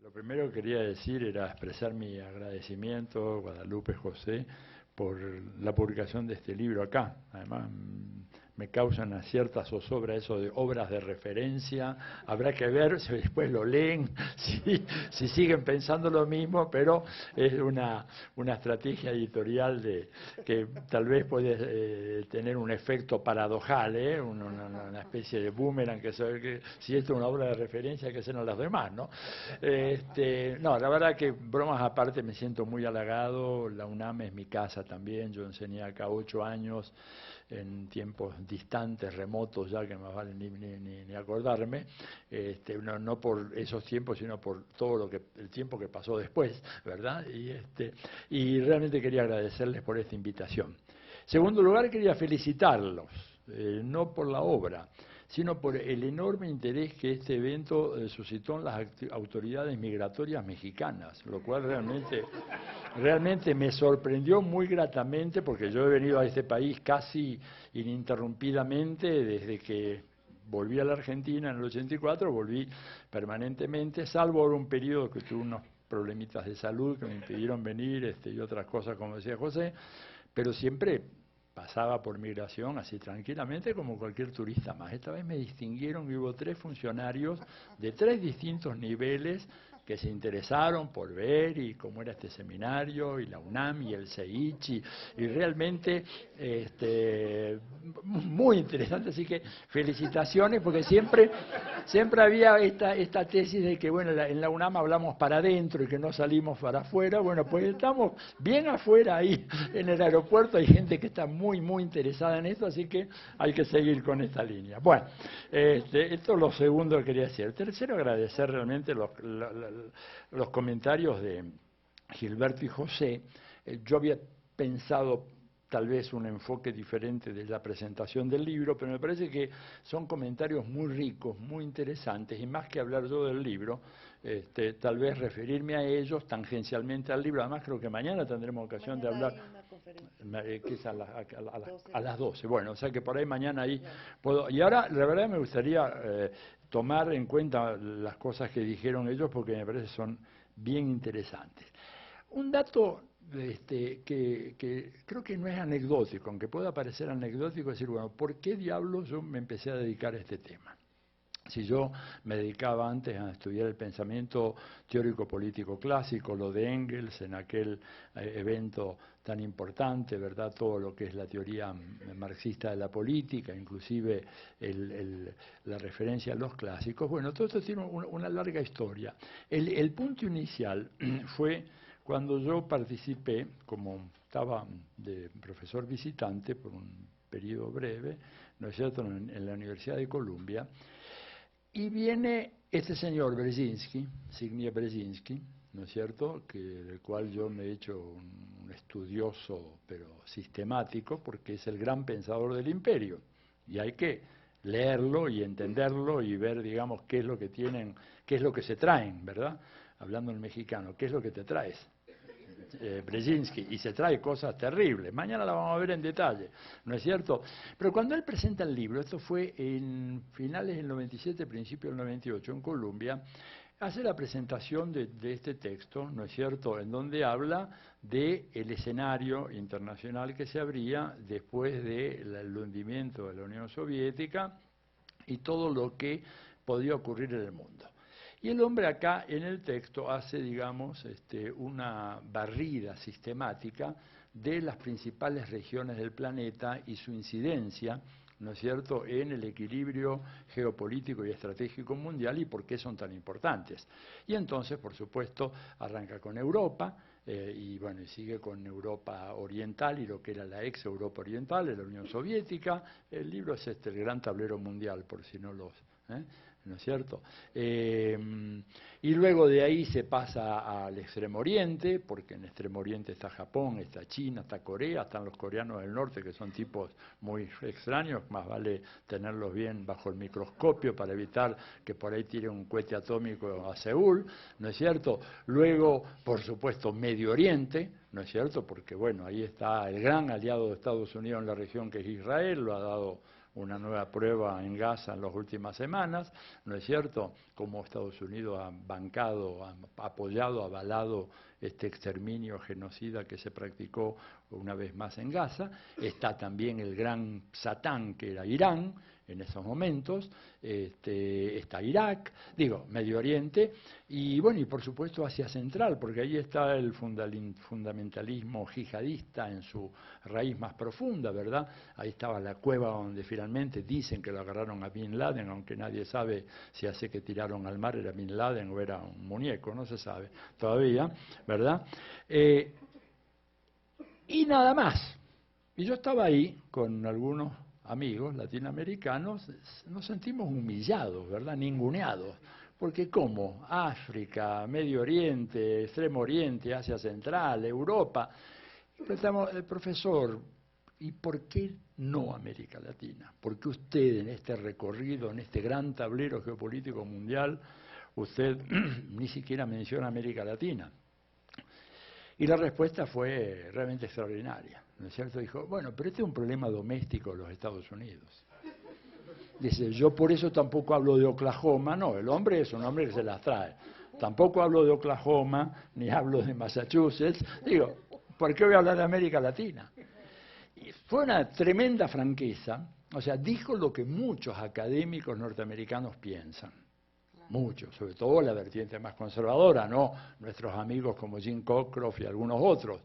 Lo primero que quería decir era expresar mi agradecimiento, Guadalupe José, por la publicación de este libro acá. Además, me causa una cierta zozobra eso de obras de referencia. Habrá que ver si después lo leen, si siguen pensando lo mismo, pero es una estrategia editorial que tal vez puede tener un efecto paradojal, una especie de boomerang, que si esto es una obra de referencia, que sean las demás, ¿no? No, la verdad que bromas aparte me siento muy halagado. La UNAM es mi casa también. Yo enseñé acá 8 años en tiempos distantes, remotos ya, que más vale ni acordarme, no por esos tiempos, sino por todo el tiempo que pasó después, ¿verdad? Y realmente quería agradecerles por esta invitación. Segundo lugar, quería felicitarlos, no por la obra, sino por el enorme interés que este evento suscitó en las autoridades migratorias mexicanas, lo cual realmente me sorprendió muy gratamente, porque yo he venido a este país casi ininterrumpidamente desde que volví a la Argentina en el 84, volví permanentemente, salvo ahora un periodo que tuve unos problemitas de salud que me impidieron venir, y otras cosas, como decía José, pero siempre pasaba por migración así tranquilamente como cualquier turista más. Esta vez me distinguieron y hubo 3 funcionarios de 3 distintos niveles que se interesaron por ver y cómo era este seminario, y la UNAM y el CEICH, y realmente muy interesante, así que felicitaciones, porque siempre había esta tesis de que, bueno, en la UNAM hablamos para adentro y que no salimos para afuera. Bueno, pues estamos bien afuera ahí, en el aeropuerto hay gente que está muy interesada en esto, así que hay que seguir con esta línea. Bueno, esto es lo segundo que quería decir. El tercero, agradecer realmente los comentarios de Gilberto y José. Yo había pensado tal vez un enfoque diferente de la presentación del libro, pero me parece que son comentarios muy ricos, muy interesantes, y más que hablar yo del libro, tal vez referirme a ellos tangencialmente al libro. Además, creo que mañana tendremos ocasión de hablar, que es a las 12. Bueno, o sea que por ahí mañana ahí puedo. Y ahora, la verdad, me gustaría tomar en cuenta las cosas que dijeron ellos, porque me parece que son bien interesantes. Un dato que creo que no es anecdótico, aunque pueda parecer anecdótico, es decir, bueno, ¿por qué diablos yo me empecé a dedicar a este tema? Si yo me dedicaba antes a estudiar el pensamiento teórico político clásico, lo de Engels en aquel evento tan importante, ¿verdad? Todo lo que es la teoría marxista de la política, inclusive la referencia a los clásicos. Bueno, todo esto tiene una larga historia. El punto inicial fue cuando yo participé, como estaba de profesor visitante por un periodo breve, ¿no es cierto?, en la Universidad de Columbia. Y viene este señor Brzezinski, Zbigniew Brzezinski, ¿no es cierto?, del cual yo me he hecho un estudioso, pero sistemático, porque es el gran pensador del imperio. Y hay que leerlo y entenderlo y ver, digamos, qué es lo que tienen, qué es lo que se traen, ¿verdad? Hablando en mexicano, ¿qué es lo que te traes? Brzezinski, y se trae cosas terribles. Mañana la vamos a ver en detalle, ¿no es cierto? Pero cuando él presenta el libro, esto fue en finales del 97, principios del 98, en Colombia, hace la presentación de este texto, ¿no es cierto?, en donde habla del escenario internacional que se abría después del hundimiento de la Unión Soviética y todo lo que podía ocurrir en el mundo. Y el hombre acá en el texto hace, digamos, una barrida sistemática de las principales regiones del planeta y su incidencia, ¿no es cierto?, en el equilibrio geopolítico y estratégico mundial, y por qué son tan importantes. Y entonces, por supuesto, arranca con Europa, y bueno, y sigue con Europa Oriental y lo que era la ex Europa Oriental, la Unión Soviética. El libro es el gran tablero mundial, por si no los... ¿no es cierto? Y luego de ahí se pasa al Extremo Oriente, porque en Extremo Oriente está Japón, está China, está Corea, están los coreanos del norte, que son tipos muy extraños, más vale tenerlos bien bajo el microscopio para evitar que por ahí tire un cohete atómico a Seúl, ¿no es cierto? Luego, por supuesto, Medio Oriente, ¿no es cierto? Porque, bueno, ahí está el gran aliado de Estados Unidos en la región, que es Israel, lo ha dado una nueva prueba en Gaza en las últimas semanas, ¿no es cierto? Como Estados Unidos ha bancado, ha apoyado, avalado este exterminio genocida que se practicó una vez más en Gaza. Está también el gran Satán, que era Irán, en esos momentos, está Irak, digo, Medio Oriente, y bueno, y por supuesto Asia Central, porque ahí está el fundamentalismo yihadista en su raíz más profunda, ¿verdad? Ahí estaba la cueva donde finalmente dicen que lo agarraron a Bin Laden, aunque nadie sabe si hace que tiraron al mar era Bin Laden o era un muñeco, no se sabe todavía, ¿verdad? Y nada más. Y yo estaba ahí con algunos amigos latinoamericanos, nos sentimos humillados, ¿verdad? Ninguneados. Porque ¿cómo? África, Medio Oriente, Extremo Oriente, Asia Central, Europa. Pensamos, profesor, ¿y por qué no América Latina? ¿Por qué usted en este recorrido, en este gran tablero geopolítico mundial, usted ni siquiera menciona América Latina? Y la respuesta fue realmente extraordinaria, ¿no es cierto? Dijo, bueno, pero este es un problema doméstico de los Estados Unidos. Dice, yo por eso tampoco hablo de Oklahoma, no, el hombre es un hombre que se las trae. Tampoco hablo de Oklahoma, ni hablo de Massachusetts. Digo, ¿por qué voy a hablar de América Latina? Y fue una tremenda franqueza, o sea, dijo lo que muchos académicos norteamericanos piensan. Muchos, sobre todo la vertiente más conservadora, no nuestros amigos como Jim Cockcroft y algunos otros,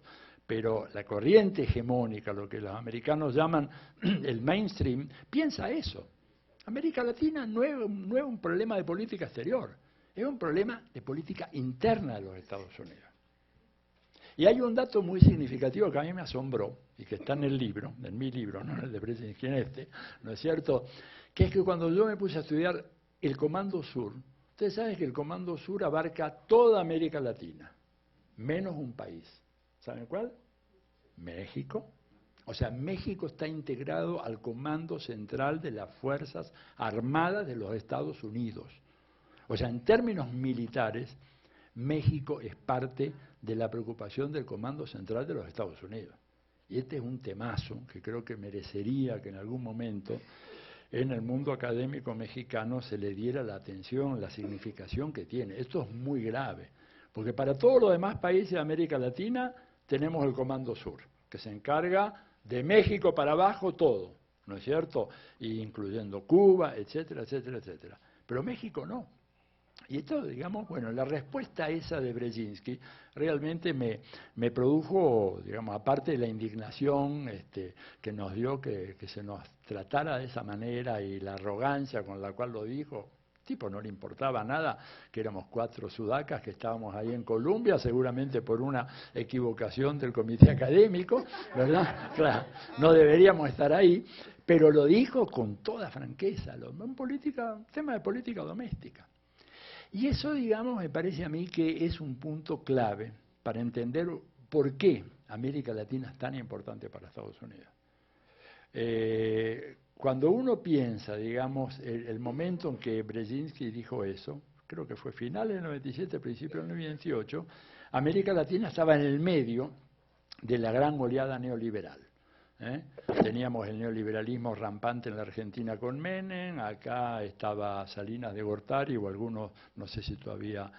pero la corriente hegemónica, lo que los americanos llaman el mainstream, piensa eso. América Latina no es un problema de política exterior, es un problema de política interna de los Estados Unidos. Y hay un dato muy significativo que a mí me asombró, y que está en el libro, en mi libro, no en el de Brzezinski, en este, ¿no es cierto?, que es que cuando yo me puse a estudiar el Comando Sur, ustedes saben que el Comando Sur abarca toda América Latina, menos un país. ¿Saben cuál? México. O sea, México está integrado al Comando Central de las Fuerzas Armadas de los Estados Unidos. O sea, en términos militares, México es parte de la preocupación del Comando Central de los Estados Unidos. Y este es un temazo que creo que merecería que en algún momento en el mundo académico mexicano se le diera la atención, la significación que tiene. Esto es muy grave, porque para todos los demás países de América Latina tenemos el Comando Sur, que se encarga de México para abajo todo, ¿no es cierto? Incluyendo Cuba, etcétera, etcétera, etcétera. Pero México no. Y esto, digamos, bueno, la respuesta esa de Brzezinski realmente me produjo, digamos, aparte de la indignación que nos dio que se nos tratara de esa manera y la arrogancia con la cual lo dijo, tipo no le importaba nada, que éramos 4 sudacas que estábamos ahí en Columbia, seguramente por una equivocación del comité académico, ¿verdad? Claro, no deberíamos estar ahí, pero lo dijo con toda franqueza, un tema de política doméstica. Y eso, digamos, me parece a mí que es un punto clave para entender por qué América Latina es tan importante para Estados Unidos. Cuando uno piensa, digamos, el momento en que Brzezinski dijo eso, creo que fue finales del 97, principios del 98, América Latina estaba en el medio de la gran oleada neoliberal. Teníamos el neoliberalismo rampante en la Argentina con Menem, acá estaba Salinas de Gortari o algunos, no sé si todavía,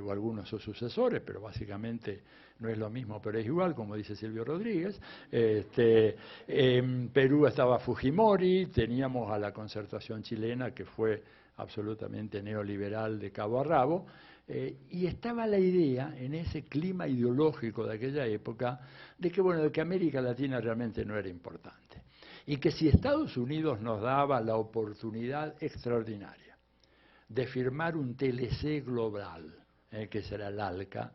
o algunos de sus sucesores, pero básicamente no es lo mismo, pero es igual, como dice Silvio Rodríguez. En Perú estaba Fujimori, teníamos a la Concertación chilena, que fue absolutamente neoliberal de cabo a rabo, y estaba la idea, en ese clima ideológico de aquella época, de que, bueno, de que América Latina realmente no era importante. Y que si Estados Unidos nos daba la oportunidad extraordinaria de firmar un TLC global, que será el ALCA,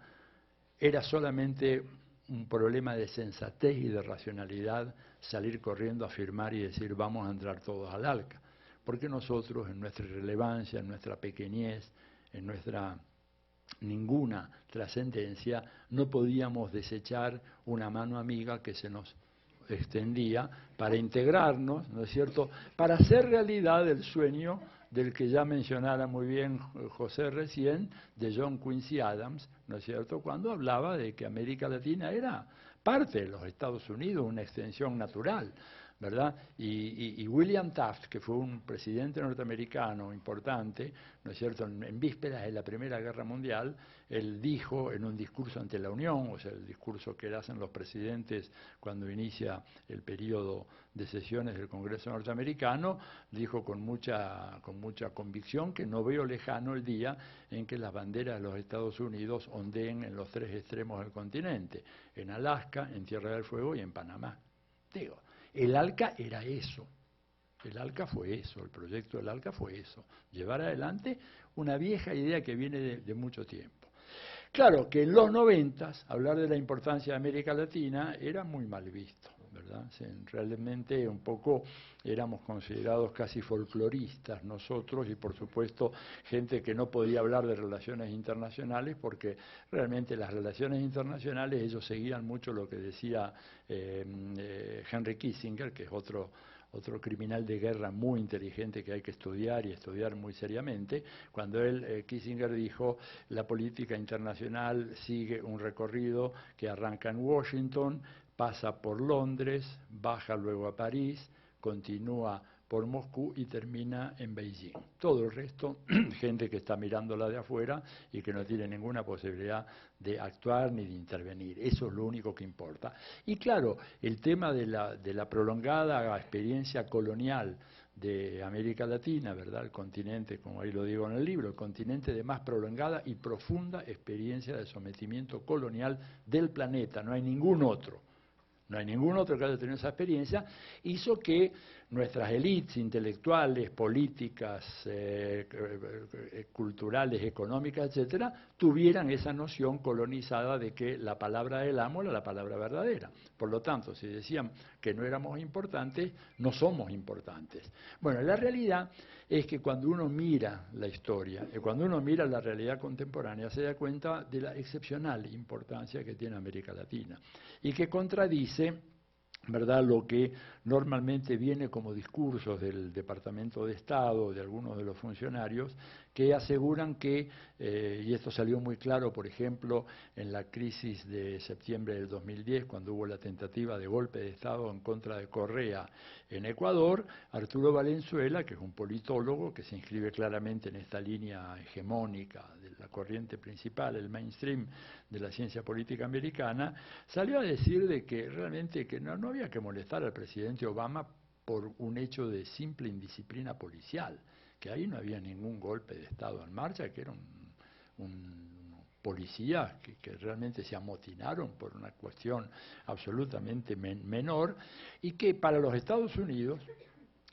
era solamente un problema de sensatez y de racionalidad salir corriendo a firmar y decir vamos a entrar todos al ALCA. Porque nosotros, en nuestra irrelevancia, en nuestra pequeñez, en nuestra ninguna trascendencia, no podíamos desechar una mano amiga que se nos extendía para integrarnos, ¿no es cierto?, para hacer realidad el sueño del que ya mencionara muy bien José recién, de John Quincy Adams, ¿no es cierto?, cuando hablaba de que América Latina era parte de los Estados Unidos, una extensión natural ¿verdad? Y William Taft, que fue un presidente norteamericano importante, ¿no es cierto?, en vísperas de la Primera Guerra Mundial, él dijo en un discurso ante la Unión, o sea, el discurso que hacen los presidentes cuando inicia el periodo de sesiones del Congreso norteamericano, dijo con mucha convicción que no veo lejano el día en que las banderas de los Estados Unidos ondeen en los tres extremos del continente, en Alaska, en Tierra del Fuego y en Panamá. Digo, el ALCA era eso, el ALCA fue eso, el proyecto del ALCA fue eso, llevar adelante una vieja idea que viene de mucho tiempo. Claro que en los 90 hablar de la importancia de América Latina era muy mal visto, ¿verdad? Realmente un poco éramos considerados casi folcloristas nosotros y por supuesto gente que no podía hablar de relaciones internacionales porque realmente las relaciones internacionales ellos seguían mucho lo que decía Henry Kissinger, que es otro criminal de guerra muy inteligente que hay que estudiar y estudiar muy seriamente, cuando Kissinger dijo la política internacional sigue un recorrido que arranca en Washington, pasa por Londres, baja luego a París, continúa por Moscú y termina en Beijing. Todo el resto, gente que está mirándola de afuera y que no tiene ninguna posibilidad de actuar ni de intervenir. Eso es lo único que importa. Y claro, el tema de la prolongada experiencia colonial de América Latina, ¿verdad? El continente, como ahí lo digo en el libro, el continente de más prolongada y profunda experiencia de sometimiento colonial del planeta. No hay ningún otro. No hay ningún otro que haya tenido esa experiencia, hizo que nuestras élites intelectuales, políticas, culturales, económicas, etcétera, tuvieran esa noción colonizada de que la palabra del amo era la palabra verdadera. Por lo tanto, si decían que no éramos importantes, no somos importantes. Bueno, la realidad es que cuando uno mira la historia, cuando uno mira la realidad contemporánea, se da cuenta de la excepcional importancia que tiene América Latina y que contradice, ¿verdad?, lo que normalmente viene como discursos del Departamento de Estado, de algunos de los funcionarios, que aseguran que, y esto salió muy claro, por ejemplo, en la crisis de septiembre del 2010, cuando hubo la tentativa de golpe de Estado en contra de Correa en Ecuador, Arturo Valenzuela, que es un politólogo que se inscribe claramente en esta línea hegemónica de la corriente principal, el mainstream de la ciencia política americana, salió a decir de que realmente que no había que molestar al presidente Obama por un hecho de simple indisciplina policial, que ahí no había ningún golpe de Estado en marcha, que era un policías que realmente se amotinaron por una cuestión absolutamente menor, y que para los Estados Unidos,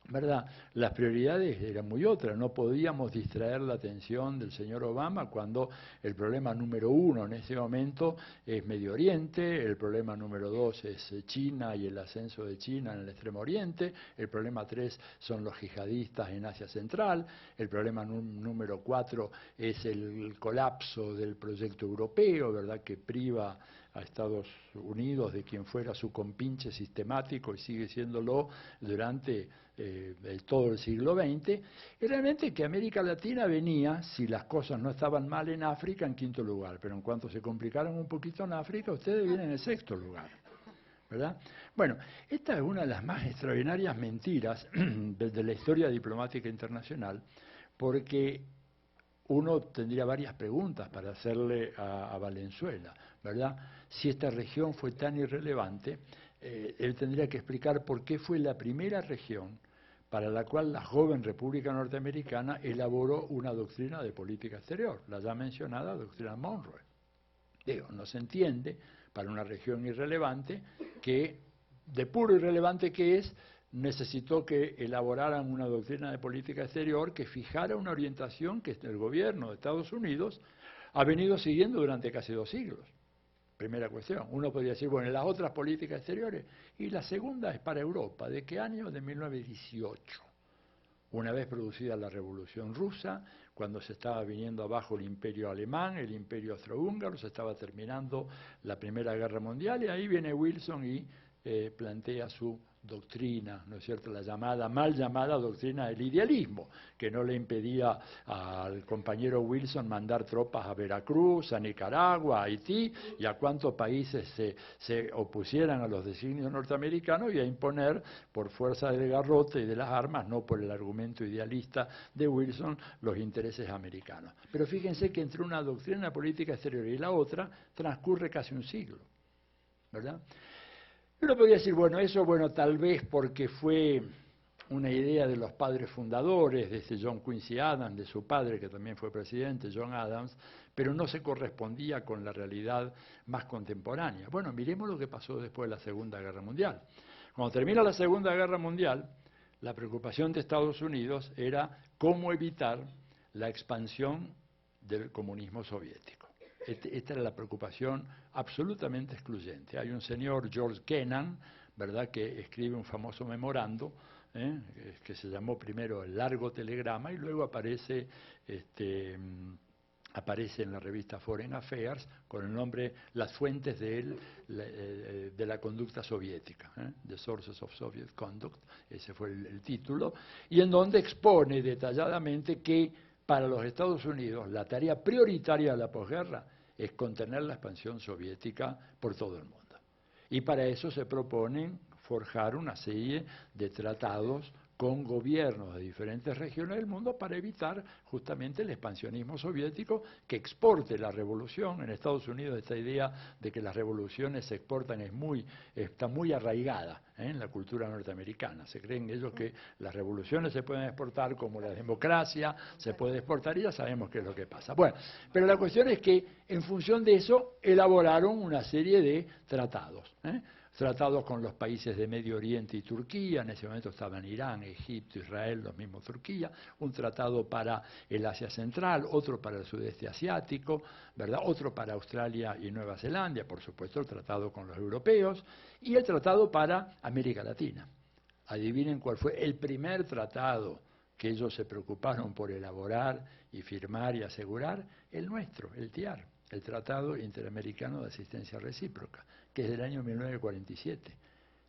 ¿verdad?, las prioridades eran muy otras. No podíamos distraer la atención del señor Obama cuando el problema número uno en ese momento es Medio Oriente, el problema número dos es China y el ascenso de China en el Extremo Oriente, el problema tres son los yihadistas en Asia Central, el problema número cuatro es el colapso del proyecto europeo, ¿verdad?, que priva a Estados Unidos de quien fuera su compinche sistemático y sigue siéndolo durante todo el siglo XX, y realmente que América Latina venía, si las cosas no estaban mal en África, en quinto lugar, pero en cuanto se complicaron un poquito en África, ustedes vienen en sexto lugar, ¿verdad? Bueno, esta es una de las más extraordinarias mentiras de la historia diplomática internacional, porque uno tendría varias preguntas para hacerle a Valenzuela, ¿verdad? Si esta región fue tan irrelevante, él tendría que explicar por qué fue la primera región para la cual la joven República Norteamericana elaboró una doctrina de política exterior, la ya mencionada doctrina Monroe. Digo, no se entiende para una región irrelevante que, de puro irrelevante que es, necesitó que elaboraran una doctrina de política exterior que fijara una orientación que el gobierno de Estados Unidos ha venido siguiendo durante casi 2 siglos. Primera cuestión. Uno podría decir, bueno, las otras políticas exteriores. Y la segunda es para Europa. ¿De qué año? De 1918. Una vez producida la Revolución Rusa, cuando se estaba viniendo abajo el Imperio Alemán, el Imperio Austrohúngaro, se estaba terminando la Primera Guerra Mundial, y ahí viene Wilson y plantea su doctrina, ¿no es cierto?, la llamada, mal llamada doctrina del idealismo, que no le impedía al compañero Wilson mandar tropas a Veracruz, a Nicaragua, a Haití y a cuántos países se opusieran a los designios norteamericanos y a imponer por fuerza del garrote y de las armas, no por el argumento idealista de Wilson, los intereses americanos. Pero fíjense que entre una doctrina política exterior y la otra transcurre casi un siglo, ¿verdad? Uno podría decir, bueno, eso, bueno, tal vez porque fue una idea de los padres fundadores, de ese John Quincy Adams, de su padre, que también fue presidente, John Adams, pero no se correspondía con la realidad más contemporánea. Bueno, miremos lo que pasó después de la Segunda Guerra Mundial. Cuando termina la Segunda Guerra Mundial, la preocupación de Estados Unidos era cómo evitar la expansión del comunismo soviético. Esta era la preocupación absolutamente excluyente. Hay un señor, George Kennan, ¿verdad?, que escribe un famoso memorando, que se llamó primero El Largo Telegrama y luego aparece en la revista Foreign Affairs con el nombre Las fuentes de la conducta soviética, The Sources of Soviet Conduct, ese fue el título, y en donde expone detalladamente que para los Estados Unidos la tarea prioritaria de la posguerra es contener la expansión soviética por todo el mundo. Y para eso se proponen forjar una serie de tratados con gobiernos de diferentes regiones del mundo para evitar justamente el expansionismo soviético que exporte la revolución. En Estados Unidos esta idea de que las revoluciones se exportan está muy arraigada en la cultura norteamericana. Se creen ellos que las revoluciones se pueden exportar como la democracia se puede exportar y ya sabemos qué es lo que pasa. Bueno, pero la cuestión es que en función de eso elaboraron una serie de tratados, tratados con los países de Medio Oriente y Turquía, en ese momento estaban Irán, Egipto, Israel, los mismos Turquía, un tratado para el Asia Central, otro para el sudeste asiático, ¿verdad?, otro para Australia y Nueva Zelanda, por supuesto el tratado con los europeos, y el tratado para América Latina. Adivinen cuál fue el primer tratado que ellos se preocuparon por elaborar y firmar y asegurar, el nuestro, el TIAR, el Tratado Interamericano de Asistencia Recíproca, que es del año 1947.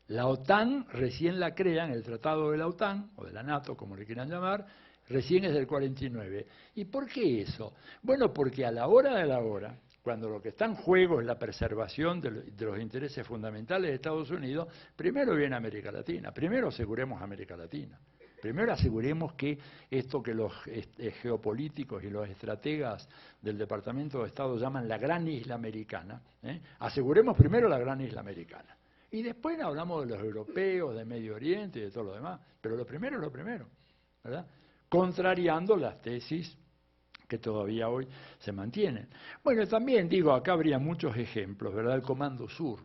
La OTAN recién la crean, el Tratado de la OTAN, o de la NATO, como le quieran llamar, recién es del 49. ¿Y por qué eso? Bueno, porque a la hora de la hora, cuando lo que está en juego es la preservación de los intereses fundamentales de Estados Unidos, primero viene América Latina, primero aseguremos América Latina. Primero aseguremos que esto que los geopolíticos y los estrategas del Departamento de Estado llaman la gran isla americana, aseguremos primero la gran isla americana. Y después hablamos de los europeos, de Medio Oriente y de todo lo demás. Pero lo primero es lo primero, ¿verdad? Contrariando las tesis que todavía hoy se mantienen. Bueno, también digo, acá habría muchos ejemplos, ¿verdad? El Comando Sur,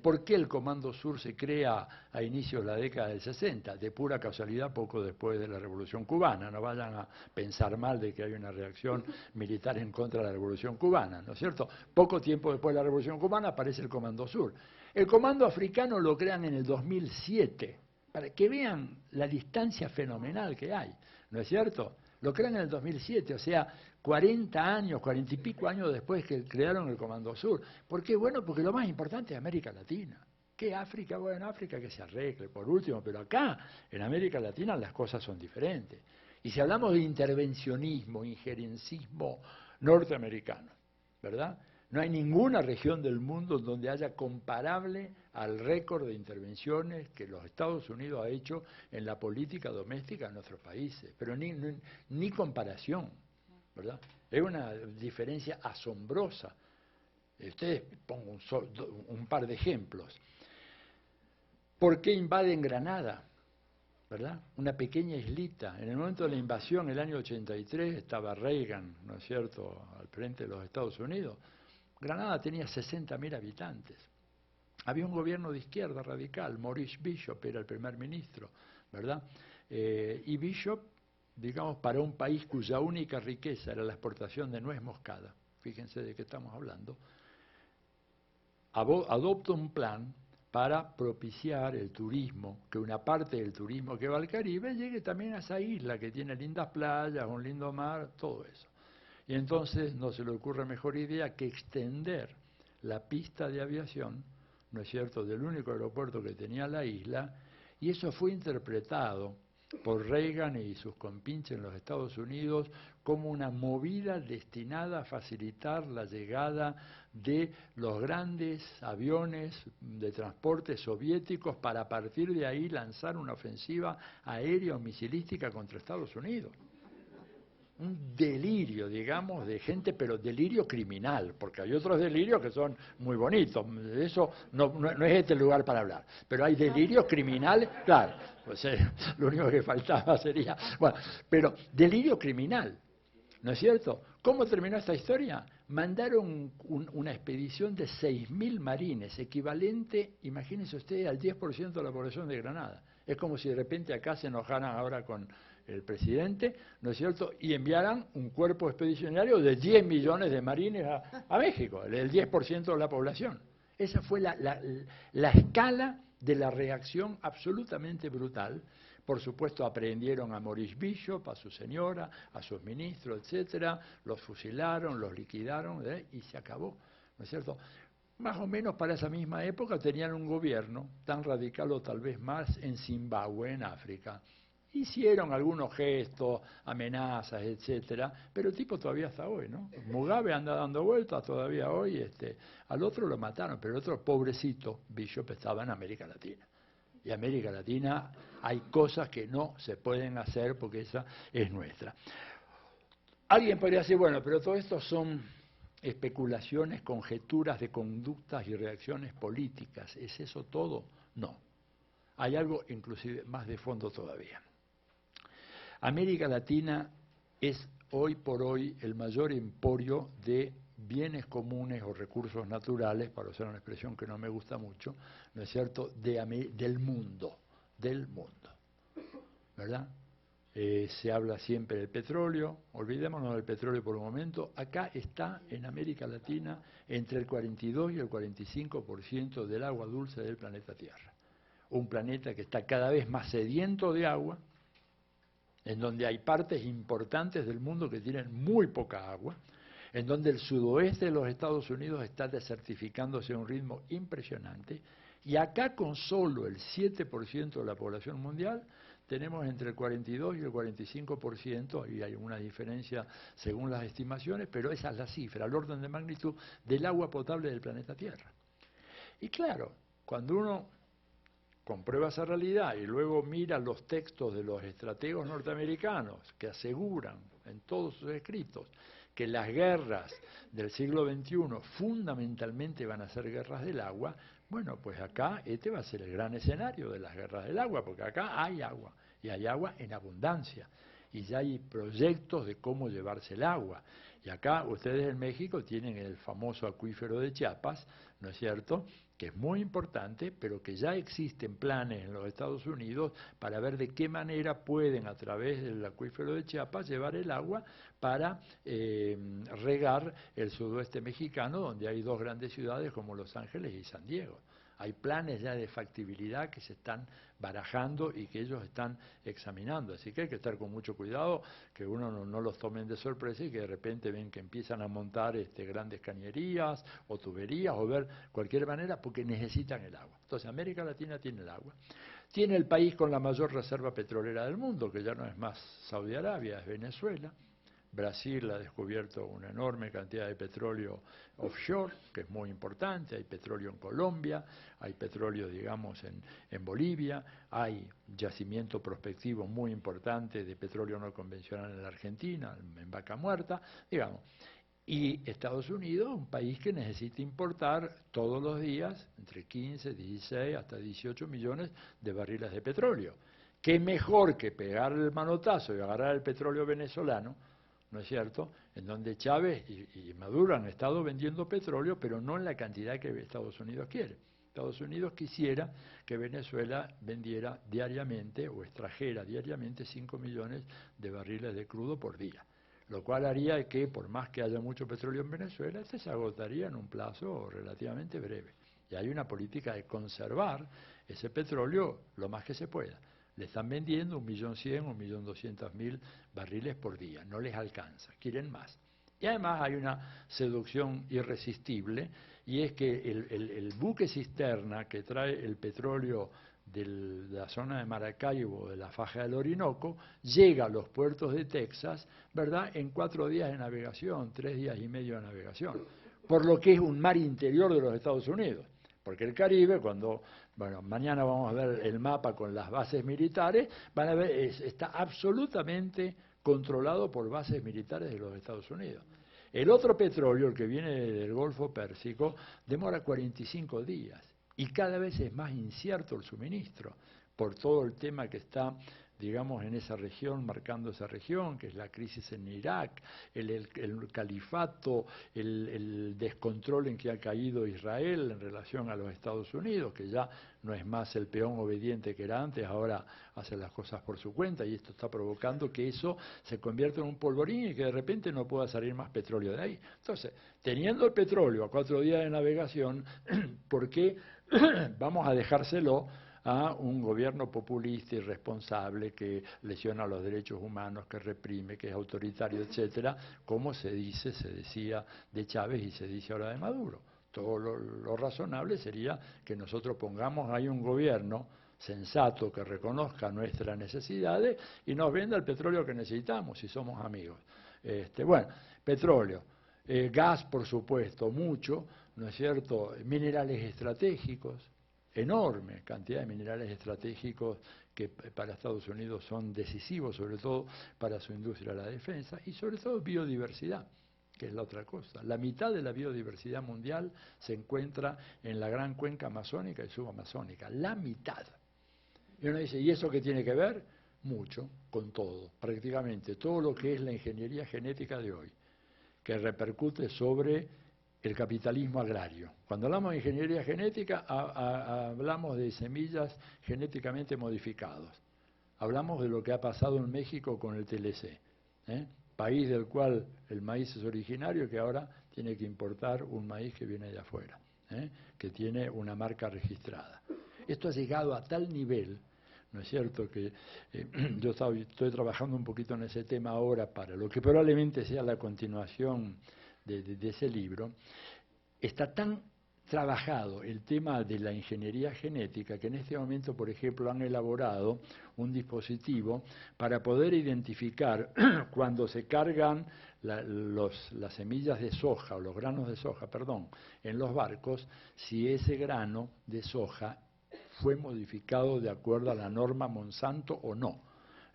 ¿por qué el Comando Sur se crea a inicios de la década del 60? De pura casualidad, poco después de la Revolución Cubana. No vayan a pensar mal de que hay una reacción militar en contra de la Revolución Cubana, ¿no es cierto? Poco tiempo después de la Revolución Cubana aparece el Comando Sur. El Comando Africano lo crean en el 2007, para que vean la distancia fenomenal que hay, ¿no es cierto? Lo crean en el 2007, o sea, 40 años, 40 y pico años después que crearon el Comando Sur. ¿Por qué? Bueno, porque lo más importante es América Latina. ¿Qué África? Bueno, África que se arregle, por último, pero acá, en América Latina, las cosas son diferentes. Y si hablamos de intervencionismo, injerencismo norteamericano, ¿verdad? No hay ninguna región del mundo donde haya comparable al récord de intervenciones que los Estados Unidos ha hecho en la política doméstica de nuestros países, pero ni comparación, ¿verdad? Es una diferencia asombrosa. Ustedes pongo un par de ejemplos. ¿Por qué invaden Granada? ¿Verdad? Una pequeña islita. En el momento de la invasión, el año 83, estaba Reagan, ¿no es cierto?, al frente de los Estados Unidos. Granada tenía 60.000 habitantes. Había un gobierno de izquierda radical, Maurice Bishop era el primer ministro, ¿verdad? Y Bishop, digamos, para un país cuya única riqueza era la exportación de nuez moscada, fíjense de qué estamos hablando, adopta un plan para propiciar el turismo, que una parte del turismo que va al Caribe llegue también a esa isla que tiene lindas playas, un lindo mar, todo eso. Y entonces no se le ocurre mejor idea que extender la pista de aviación ¿no es cierto?, del único aeropuerto que tenía la isla, y eso fue interpretado por Reagan y sus compinches en los Estados Unidos como una movida destinada a facilitar la llegada de los grandes aviones de transporte soviéticos para a partir de ahí lanzar una ofensiva aérea o misilística contra Estados Unidos. Un delirio, digamos, de gente, pero delirio criminal, porque hay otros delirios que son muy bonitos, de eso no es este el lugar para hablar, pero hay delirios criminales, claro, pues lo único que faltaba sería, bueno, pero delirio criminal, ¿no es cierto? ¿Cómo terminó esta historia? Mandaron una expedición de 6.000 marines, equivalente, imagínense ustedes, al 10% de la población de Granada. Es como si de repente acá se enojaran ahora con el presidente, ¿no es cierto?, y enviaran un cuerpo expedicionario de 10 millones de marines a México, el 10% de la población. Esa fue la escala de la reacción absolutamente brutal. Por supuesto, aprehendieron a Maurice Bishop, a su señora, a sus ministros, etcétera, los fusilaron, los liquidaron, y se acabó, ¿no es cierto? Más o menos para esa misma época tenían un gobierno, tan radical o tal vez más, en Zimbabue, en África. Hicieron algunos gestos, amenazas, etcétera, pero el tipo todavía está hoy, ¿no? Mugabe anda dando vueltas todavía hoy, al otro lo mataron, pero el otro pobrecito, Bishop, estaba en América Latina. Y América Latina hay cosas que no se pueden hacer porque esa es nuestra. Alguien podría decir, bueno, pero todo esto son especulaciones, conjeturas de conductas y reacciones políticas. ¿Es eso todo? No. Hay algo inclusive más de fondo todavía. América Latina es hoy por hoy el mayor emporio de bienes comunes o recursos naturales, para usar una expresión que no me gusta mucho, ¿no es cierto?, del mundo, ¿verdad? Se habla siempre del petróleo, olvidémonos del petróleo por un momento, acá está en América Latina entre el 42 y el 45% del agua dulce del planeta Tierra. Un planeta que está cada vez más sediento de agua, en donde hay partes importantes del mundo que tienen muy poca agua, en donde el sudoeste de los Estados Unidos está desertificándose a un ritmo impresionante, y acá con solo el 7% de la población mundial, tenemos entre el 42 y el 45%, y hay una diferencia según las estimaciones, pero esa es la cifra, el orden de magnitud del agua potable del planeta Tierra. Y claro, cuando uno comprueba esa realidad y luego mira los textos de los estrategos norteamericanos que aseguran en todos sus escritos que las guerras del siglo XXI fundamentalmente van a ser guerras del agua, bueno, pues acá este va a ser el gran escenario de las guerras del agua, porque acá hay agua, y hay agua en abundancia, y ya hay proyectos de cómo llevarse el agua. Y acá ustedes en México tienen el famoso acuífero de Chiapas, ¿no es cierto?, que es muy importante, pero que ya existen planes en los Estados Unidos para ver de qué manera pueden, a través del acuífero de Chiapas, llevar el agua para regar el sudoeste mexicano, donde hay dos grandes ciudades como Los Ángeles y San Diego. Hay planes ya de factibilidad que se están barajando y que ellos están examinando. Así que hay que estar con mucho cuidado, que uno no los tomen de sorpresa y que de repente ven que empiezan a montar grandes cañerías o tuberías o ver cualquier manera porque necesitan el agua. Entonces América Latina tiene el agua. Tiene el país con la mayor reserva petrolera del mundo, que ya no es más Saudi Arabia, es Venezuela. Brasil ha descubierto una enorme cantidad de petróleo offshore, que es muy importante, hay petróleo en Colombia, hay petróleo, digamos, en Bolivia, hay yacimiento prospectivo muy importante de petróleo no convencional en la Argentina, en Vaca Muerta, digamos. Y Estados Unidos, un país que necesita importar todos los días entre 15, 16 hasta 18 millones de barriles de petróleo. ¿Qué mejor que pegar el manotazo y agarrar el petróleo venezolano, ¿no es cierto?, en donde Chávez y Maduro han estado vendiendo petróleo, pero no en la cantidad que Estados Unidos quiere. Estados Unidos quisiera que Venezuela vendiera diariamente o extrajera diariamente 5 millones de barriles de crudo por día, lo cual haría que, por más que haya mucho petróleo en Venezuela, se agotaría en un plazo relativamente breve. Y hay una política de conservar ese petróleo lo más que se pueda. Le están vendiendo 1.100.000, 1.200.000 barriles por día, no les alcanza, quieren más. Y además hay una seducción irresistible, y es que el buque cisterna que trae el petróleo de la zona de Maracaibo, de la faja del Orinoco, llega a los puertos de Texas, ¿verdad?, en 4 días de navegación, 3 días y medio de navegación, por lo que es un mar interior de los Estados Unidos. Porque el Caribe, cuando, bueno, mañana vamos a ver el mapa con las bases militares, van a ver, está absolutamente controlado por bases militares de los Estados Unidos. El otro petróleo, el que viene del Golfo Pérsico, demora 45 días y cada vez es más incierto el suministro por todo el tema que está, digamos, en esa región, marcando esa región, que es la crisis en Irak, el califato, el descontrol en que ha caído Israel en relación a los Estados Unidos, que ya no es más el peón obediente que era antes, ahora hace las cosas por su cuenta, y esto está provocando que eso se convierta en un polvorín y que de repente no pueda salir más petróleo de ahí. Entonces, teniendo el petróleo a 4 días de navegación, ¿por qué vamos a dejárselo a un gobierno populista, irresponsable, que lesiona los derechos humanos, que reprime, que es autoritario, etcétera, como se decía de Chávez y se dice ahora de Maduro? Todo lo razonable sería que nosotros pongamos ahí un gobierno sensato que reconozca nuestras necesidades y nos venda el petróleo que necesitamos, si somos amigos. Bueno, petróleo, gas, por supuesto, mucho, ¿no es cierto?, minerales estratégicos, enorme cantidad de minerales estratégicos que para Estados Unidos son decisivos, sobre todo para su industria de la defensa, y sobre todo biodiversidad, que es la otra cosa. La mitad de la biodiversidad mundial se encuentra en la gran cuenca amazónica y subamazónica, la mitad. Y uno dice, ¿y eso qué tiene que ver? Mucho, con todo, prácticamente todo lo que es la ingeniería genética de hoy, que repercute sobre el capitalismo agrario. Cuando hablamos de ingeniería genética, hablamos de semillas genéticamente modificadas. Hablamos de lo que ha pasado en México con el TLC, país del cual el maíz es originario, que ahora tiene que importar un maíz que viene de afuera, que tiene una marca registrada. Esto ha llegado a tal nivel, ¿no es cierto?, que yo estoy trabajando un poquito en ese tema ahora para lo que probablemente sea la continuación de ese libro. Está tan trabajado el tema de la ingeniería genética que en este momento, por ejemplo, han elaborado un dispositivo para poder identificar cuando se cargan las semillas de soja, o los granos de soja, perdón, en los barcos, si ese grano de soja fue modificado de acuerdo a la norma Monsanto o no.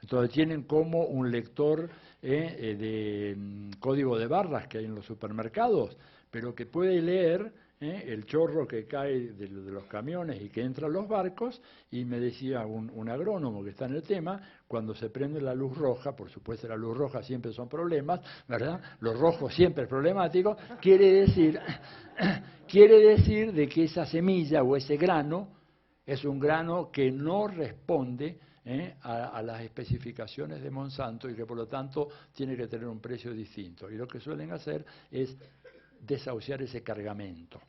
Entonces tienen como un lector de código de barras que hay en los supermercados, pero que puede leer el chorro que cae de los camiones y que entra a los barcos, y me decía un agrónomo que está en el tema, cuando se prende la luz roja, por supuesto la luz roja siempre son problemas, ¿verdad? Los rojos siempre es problemático, quiere decir de que esa semilla o ese grano es un grano que no responde a las especificaciones de Monsanto y que por lo tanto tiene que tener un precio distinto. Y lo que suelen hacer es desahuciar ese cargamento.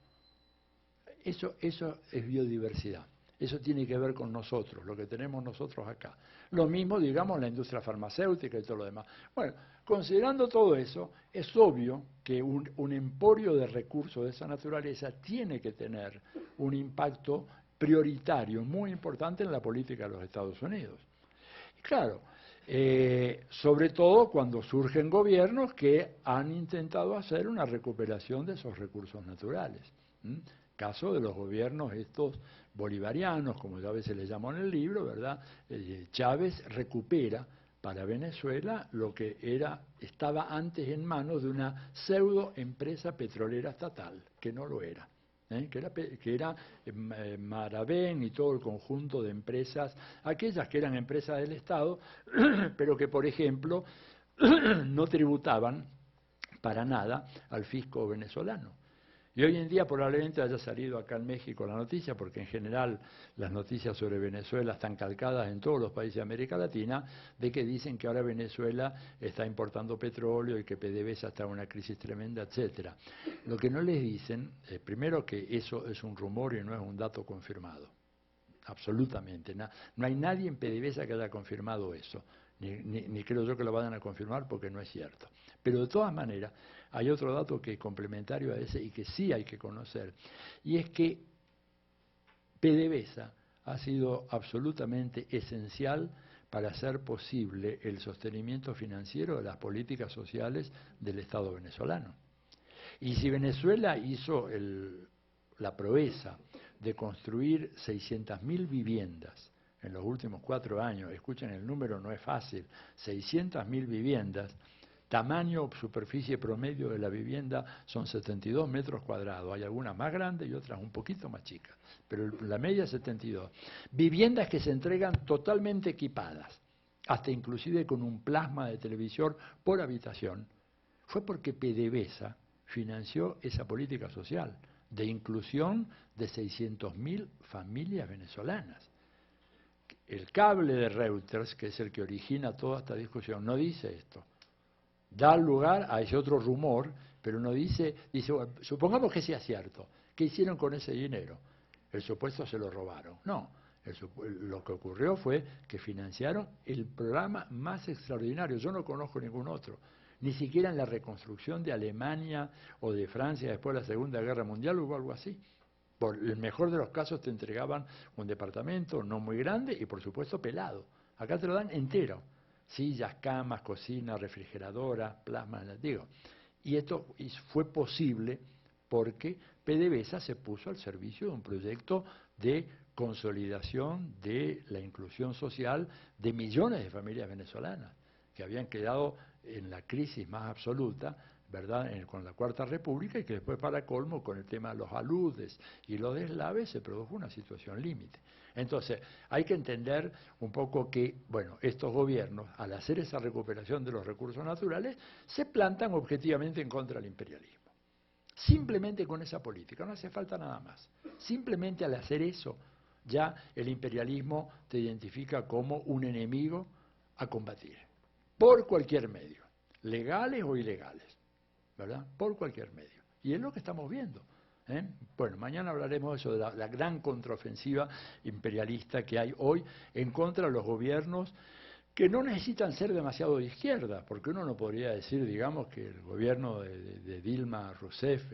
Eso es biodiversidad. Eso tiene que ver con nosotros, lo que tenemos nosotros acá. Lo mismo, digamos, la industria farmacéutica y todo lo demás. Bueno, considerando todo eso, es obvio que un emporio de recursos de esa naturaleza tiene que tener un impacto prioritario, muy importante en la política de los Estados Unidos. Y claro, sobre todo cuando surgen gobiernos que han intentado hacer una recuperación de esos recursos naturales. Caso de los gobiernos estos bolivarianos, como ya a veces les llamo en el libro, ¿verdad? Chávez recupera para Venezuela lo que estaba antes en manos de una pseudo empresa petrolera estatal, que no lo era. Que era Maravén y todo el conjunto de empresas, aquellas que eran empresas del Estado, pero que, por ejemplo, no tributaban para nada al fisco venezolano. Y hoy en día probablemente haya salido acá en México la noticia, porque en general las noticias sobre Venezuela están calcadas en todos los países de América Latina, de que dicen que ahora Venezuela está importando petróleo y que PDVSA está en una crisis tremenda, etcétera. Lo que no les dicen, primero, que eso es un rumor y no es un dato confirmado. Absolutamente. No hay nadie en PDVSA que haya confirmado eso. ni creo yo que lo vayan a confirmar porque no es cierto. Pero de todas maneras, hay otro dato que es complementario a ese y que sí hay que conocer, y es que PDVSA ha sido absolutamente esencial para hacer posible el sostenimiento financiero de las políticas sociales del Estado venezolano. Y si Venezuela hizo la proeza de construir 600.000 viviendas en los últimos 4 años, escuchen el número, no es fácil, 600.000 viviendas, tamaño, superficie promedio de la vivienda son 72 metros cuadrados, hay algunas más grandes y otras un poquito más chicas, pero la media es 72. Viviendas que se entregan totalmente equipadas, hasta inclusive con un plasma de televisor por habitación, fue porque PDVSA financió esa política social de inclusión de 600.000 familias venezolanas. El cable de Reuters, que es el que origina toda esta discusión, no dice esto. Da lugar a ese otro rumor, pero no dice, bueno, supongamos que sea cierto, ¿qué hicieron con ese dinero? El supuesto se lo robaron. No, lo que ocurrió fue que financiaron el programa más extraordinario, yo no conozco ningún otro, ni siquiera en la reconstrucción de Alemania o de Francia después de la Segunda Guerra Mundial hubo algo así. Por el mejor de los casos te entregaban un departamento no muy grande y por supuesto pelado. Acá te lo dan entero. Sillas, camas, cocina, refrigeradora, plasma, digo. Y esto fue posible porque PDVSA se puso al servicio de un proyecto de consolidación de la inclusión social de millones de familias venezolanas que habían quedado en la crisis más absoluta, ¿verdad?, con la Cuarta República, y que después, para colmo, con el tema de los aludes y los deslaves, se produjo una situación límite. Entonces, hay que entender un poco que, bueno, estos gobiernos, al hacer esa recuperación de los recursos naturales, se plantan objetivamente en contra del imperialismo. Simplemente con esa política, no hace falta nada más. Simplemente al hacer eso, ya el imperialismo te identifica como un enemigo a combatir, por cualquier medio, legales o ilegales, ¿verdad? Por cualquier medio. Y es lo que estamos viendo. Bueno, mañana hablaremos de eso, de la gran contraofensiva imperialista que hay hoy en contra de los gobiernos que no necesitan ser demasiado de izquierda, porque uno no podría decir, digamos, que el gobierno de Dilma Rousseff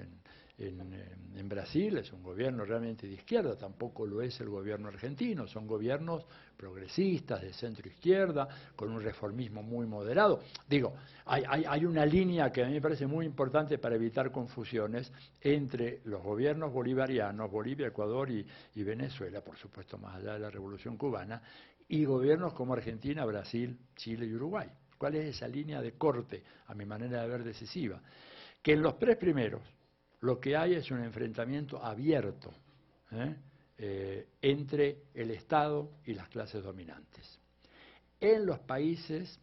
en Brasil es un gobierno realmente de izquierda, tampoco lo es el gobierno argentino, son gobiernos progresistas, de centro-izquierda, con un reformismo muy moderado. Digo, hay una línea que a mí me parece muy importante para evitar confusiones entre los gobiernos bolivarianos, Bolivia, Ecuador y Venezuela, por supuesto más allá de la Revolución Cubana, y gobiernos como Argentina, Brasil, Chile y Uruguay. ¿Cuál es esa línea de corte, a mi manera de ver, decisiva? Que en los 3 primeros lo que hay es un enfrentamiento abierto entre el Estado y las clases dominantes. En los países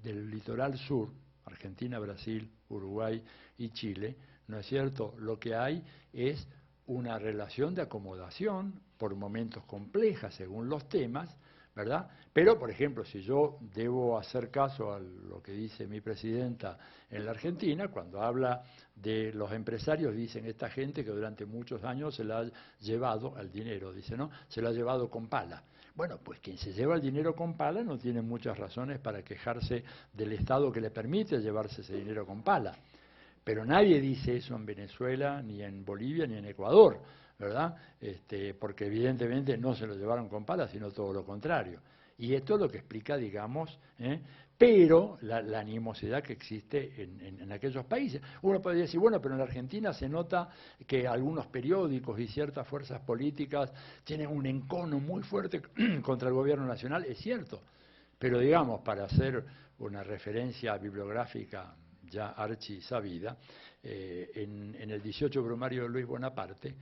del litoral sur, Argentina, Brasil, Uruguay y Chile, ¿no es cierto?, lo que hay es una relación de acomodación, por momentos compleja según los temas, ¿verdad? Pero, por ejemplo, si yo debo hacer caso a lo que dice mi presidenta en la Argentina, cuando habla de los empresarios, dicen esta gente que durante muchos años se la ha llevado al dinero, dice, ¿no? Se la ha llevado con pala. Bueno, pues quien se lleva el dinero con pala no tiene muchas razones para quejarse del Estado que le permite llevarse ese dinero con pala. Pero nadie dice eso en Venezuela, ni en Bolivia, ni en Ecuador, ¿verdad? Porque evidentemente no se lo llevaron con pala, sino todo lo contrario. Y esto es lo que explica, digamos, pero la animosidad que existe en aquellos países. Uno podría decir, bueno, pero en la Argentina se nota que algunos periódicos y ciertas fuerzas políticas tienen un encono muy fuerte contra el gobierno nacional, es cierto, pero digamos, para hacer una referencia bibliográfica ya archi sabida, en el 18 Brumario de Luis Bonaparte,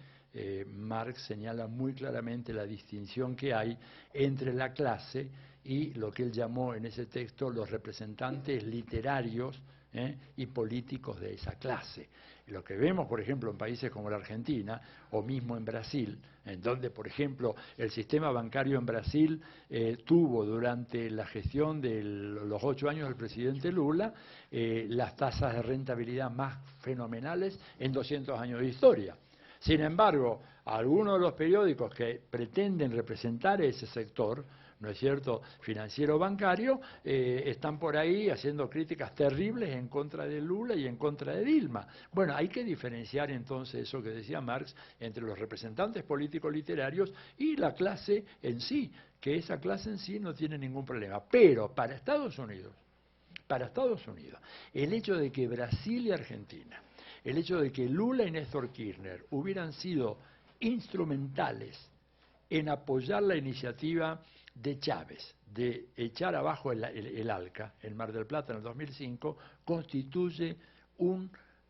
Marx señala muy claramente la distinción que hay entre la clase y lo que él llamó en ese texto los representantes literarios y políticos de esa clase. Lo que vemos, por ejemplo, en países como la Argentina o mismo en Brasil, en donde, por ejemplo, el sistema bancario en Brasil tuvo durante la gestión de los 8 años del presidente Lula las tasas de rentabilidad más fenomenales en 200 años de historia. Sin embargo, algunos de los periódicos que pretenden representar ese sector ¿no es cierto?, financiero-bancario, están por ahí haciendo críticas terribles en contra de Lula y en contra de Dilma. Bueno, hay que diferenciar entonces eso que decía Marx entre los representantes políticos literarios y la clase en sí, que esa clase en sí no tiene ningún problema. Pero para Estados Unidos, el hecho de que Brasil y Argentina, el hecho de que Lula y Néstor Kirchner hubieran sido instrumentales en apoyar la iniciativa de Chávez de echar abajo el ALCA, el Mar del Plata, en el 2005, constituye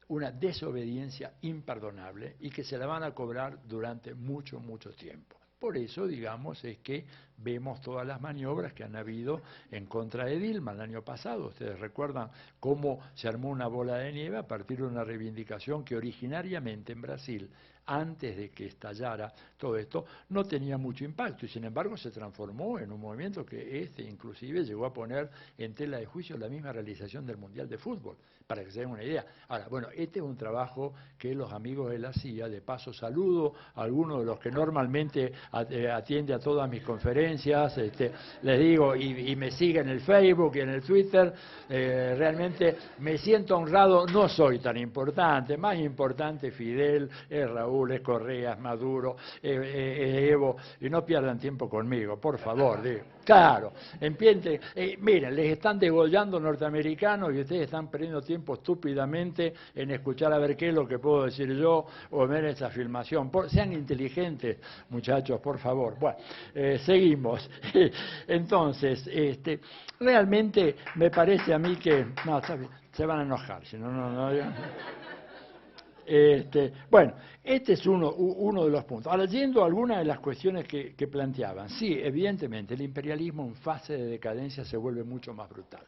una desobediencia imperdonable y que se la van a cobrar durante mucho, mucho tiempo. Por eso, digamos, es que vemos todas las maniobras que han habido en contra de Dilma el año pasado. Ustedes recuerdan cómo se armó una bola de nieve a partir de una reivindicación que originariamente en Brasil, antes de que estallara todo esto, no tenía mucho impacto y sin embargo se transformó en un movimiento que inclusive llegó a poner en tela de juicio la misma realización del Mundial de Fútbol, para que se den una idea. Ahora, bueno, este es un trabajo que los amigos de la CIA, de paso saludo a algunos de los que normalmente atiende a todas mis conferencias, les digo, y me sigue en el Facebook y en el Twitter, realmente me siento honrado, no soy tan importante, más importante Fidel, es Raúl, es Correa, es Maduro, Evo, y no pierdan tiempo conmigo, por favor, digo. Claro, miren, les están degollando norteamericanos y ustedes están perdiendo tiempo estúpidamente en escuchar a ver qué es lo que puedo decir yo o ver esa filmación. Sean inteligentes, muchachos, por favor. Bueno, seguimos. Entonces, realmente me parece a mí que... No, se van a enojar, si no... Bueno, este es uno de los puntos. Ahora, yendo a algunas de las cuestiones que planteaban, sí, evidentemente, el imperialismo en fase de decadencia se vuelve mucho más brutal.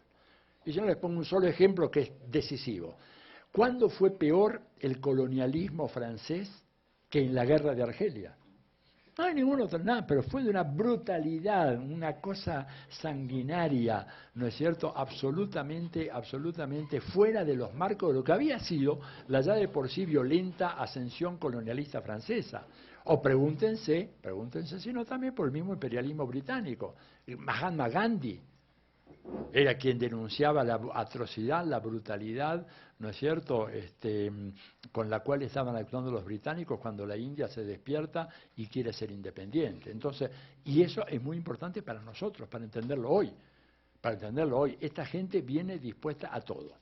Y yo les pongo un solo ejemplo que es decisivo. ¿Cuándo fue peor el colonialismo francés que en la guerra de Argelia? No hay ningún otro, nada, pero fue de una brutalidad, una cosa sanguinaria, ¿no es cierto?, absolutamente fuera de los marcos de lo que había sido la ya de por sí violenta ascensión colonialista francesa. O pregúntense si no también por el mismo imperialismo británico. Mahatma Gandhi era quien denunciaba la atrocidad, la brutalidad, ¿no es cierto?, con la cual estaban actuando los británicos cuando la India se despierta y quiere ser independiente. Entonces, y eso es muy importante para nosotros, para entenderlo hoy. Esta gente viene dispuesta a todo.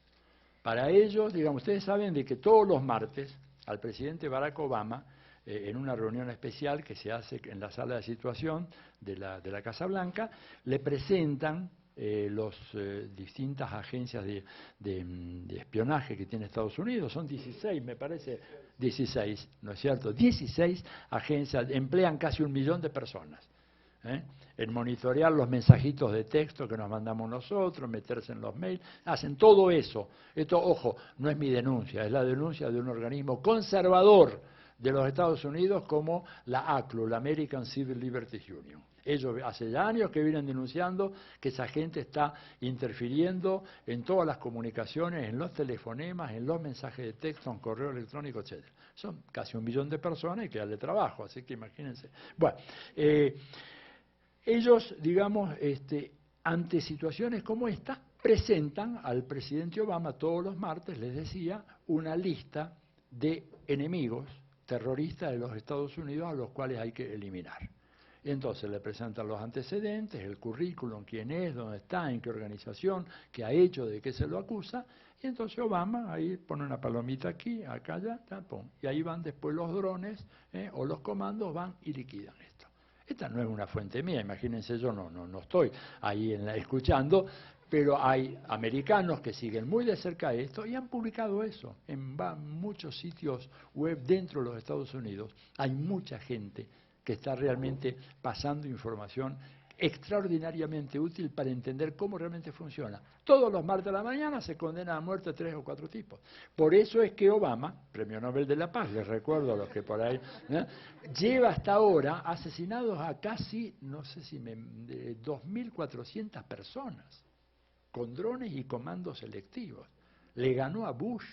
Para ellos, digamos, ustedes saben de que todos los martes al presidente Barack Obama, en una reunión especial que se hace en la sala de situación de la Casa Blanca, le presentan las distintas agencias de espionaje que tiene Estados Unidos, son 16, me parece, 16, ¿no es cierto? 16 agencias, emplean casi 1 millón de personas, en monitorear los mensajitos de texto que nos mandamos nosotros, meterse en los mails, hacen todo eso. Esto, ojo, no es mi denuncia, es la denuncia de un organismo conservador de los Estados Unidos como la ACLU, la American Civil Liberties Union. Ellos hace ya años que vienen denunciando que esa gente está interfiriendo en todas las comunicaciones, en los telefonemas, en los mensajes de texto, en correo electrónico, etc. Son casi 1 millón de personas y que darle trabajo, así que imagínense. Bueno, ellos, digamos, ante situaciones como esta, presentan al presidente Obama todos los martes, les decía, una lista de enemigos terroristas de los Estados Unidos a los cuales hay que eliminar. Y entonces le presentan los antecedentes, el currículum, quién es, dónde está, en qué organización, qué ha hecho, de qué se lo acusa, y entonces Obama ahí pone una palomita aquí, acá, allá, pum, y ahí van después los drones o los comandos, van y liquidan esto. Esta no es una fuente mía, imagínense, yo no estoy ahí escuchando, pero hay americanos que siguen muy de cerca esto y han publicado eso en muchos sitios web dentro de los Estados Unidos. Hay mucha gente que está realmente pasando información extraordinariamente útil para entender cómo realmente funciona. Todos los martes de la mañana se condenan a muerte 3 o 4 tipos. Por eso es que Obama, Premio Nobel de la Paz, les recuerdo a los que por ahí, lleva hasta ahora asesinados a casi, no sé si 2.400 personas, con drones y comandos selectivos. Le ganó a Bush,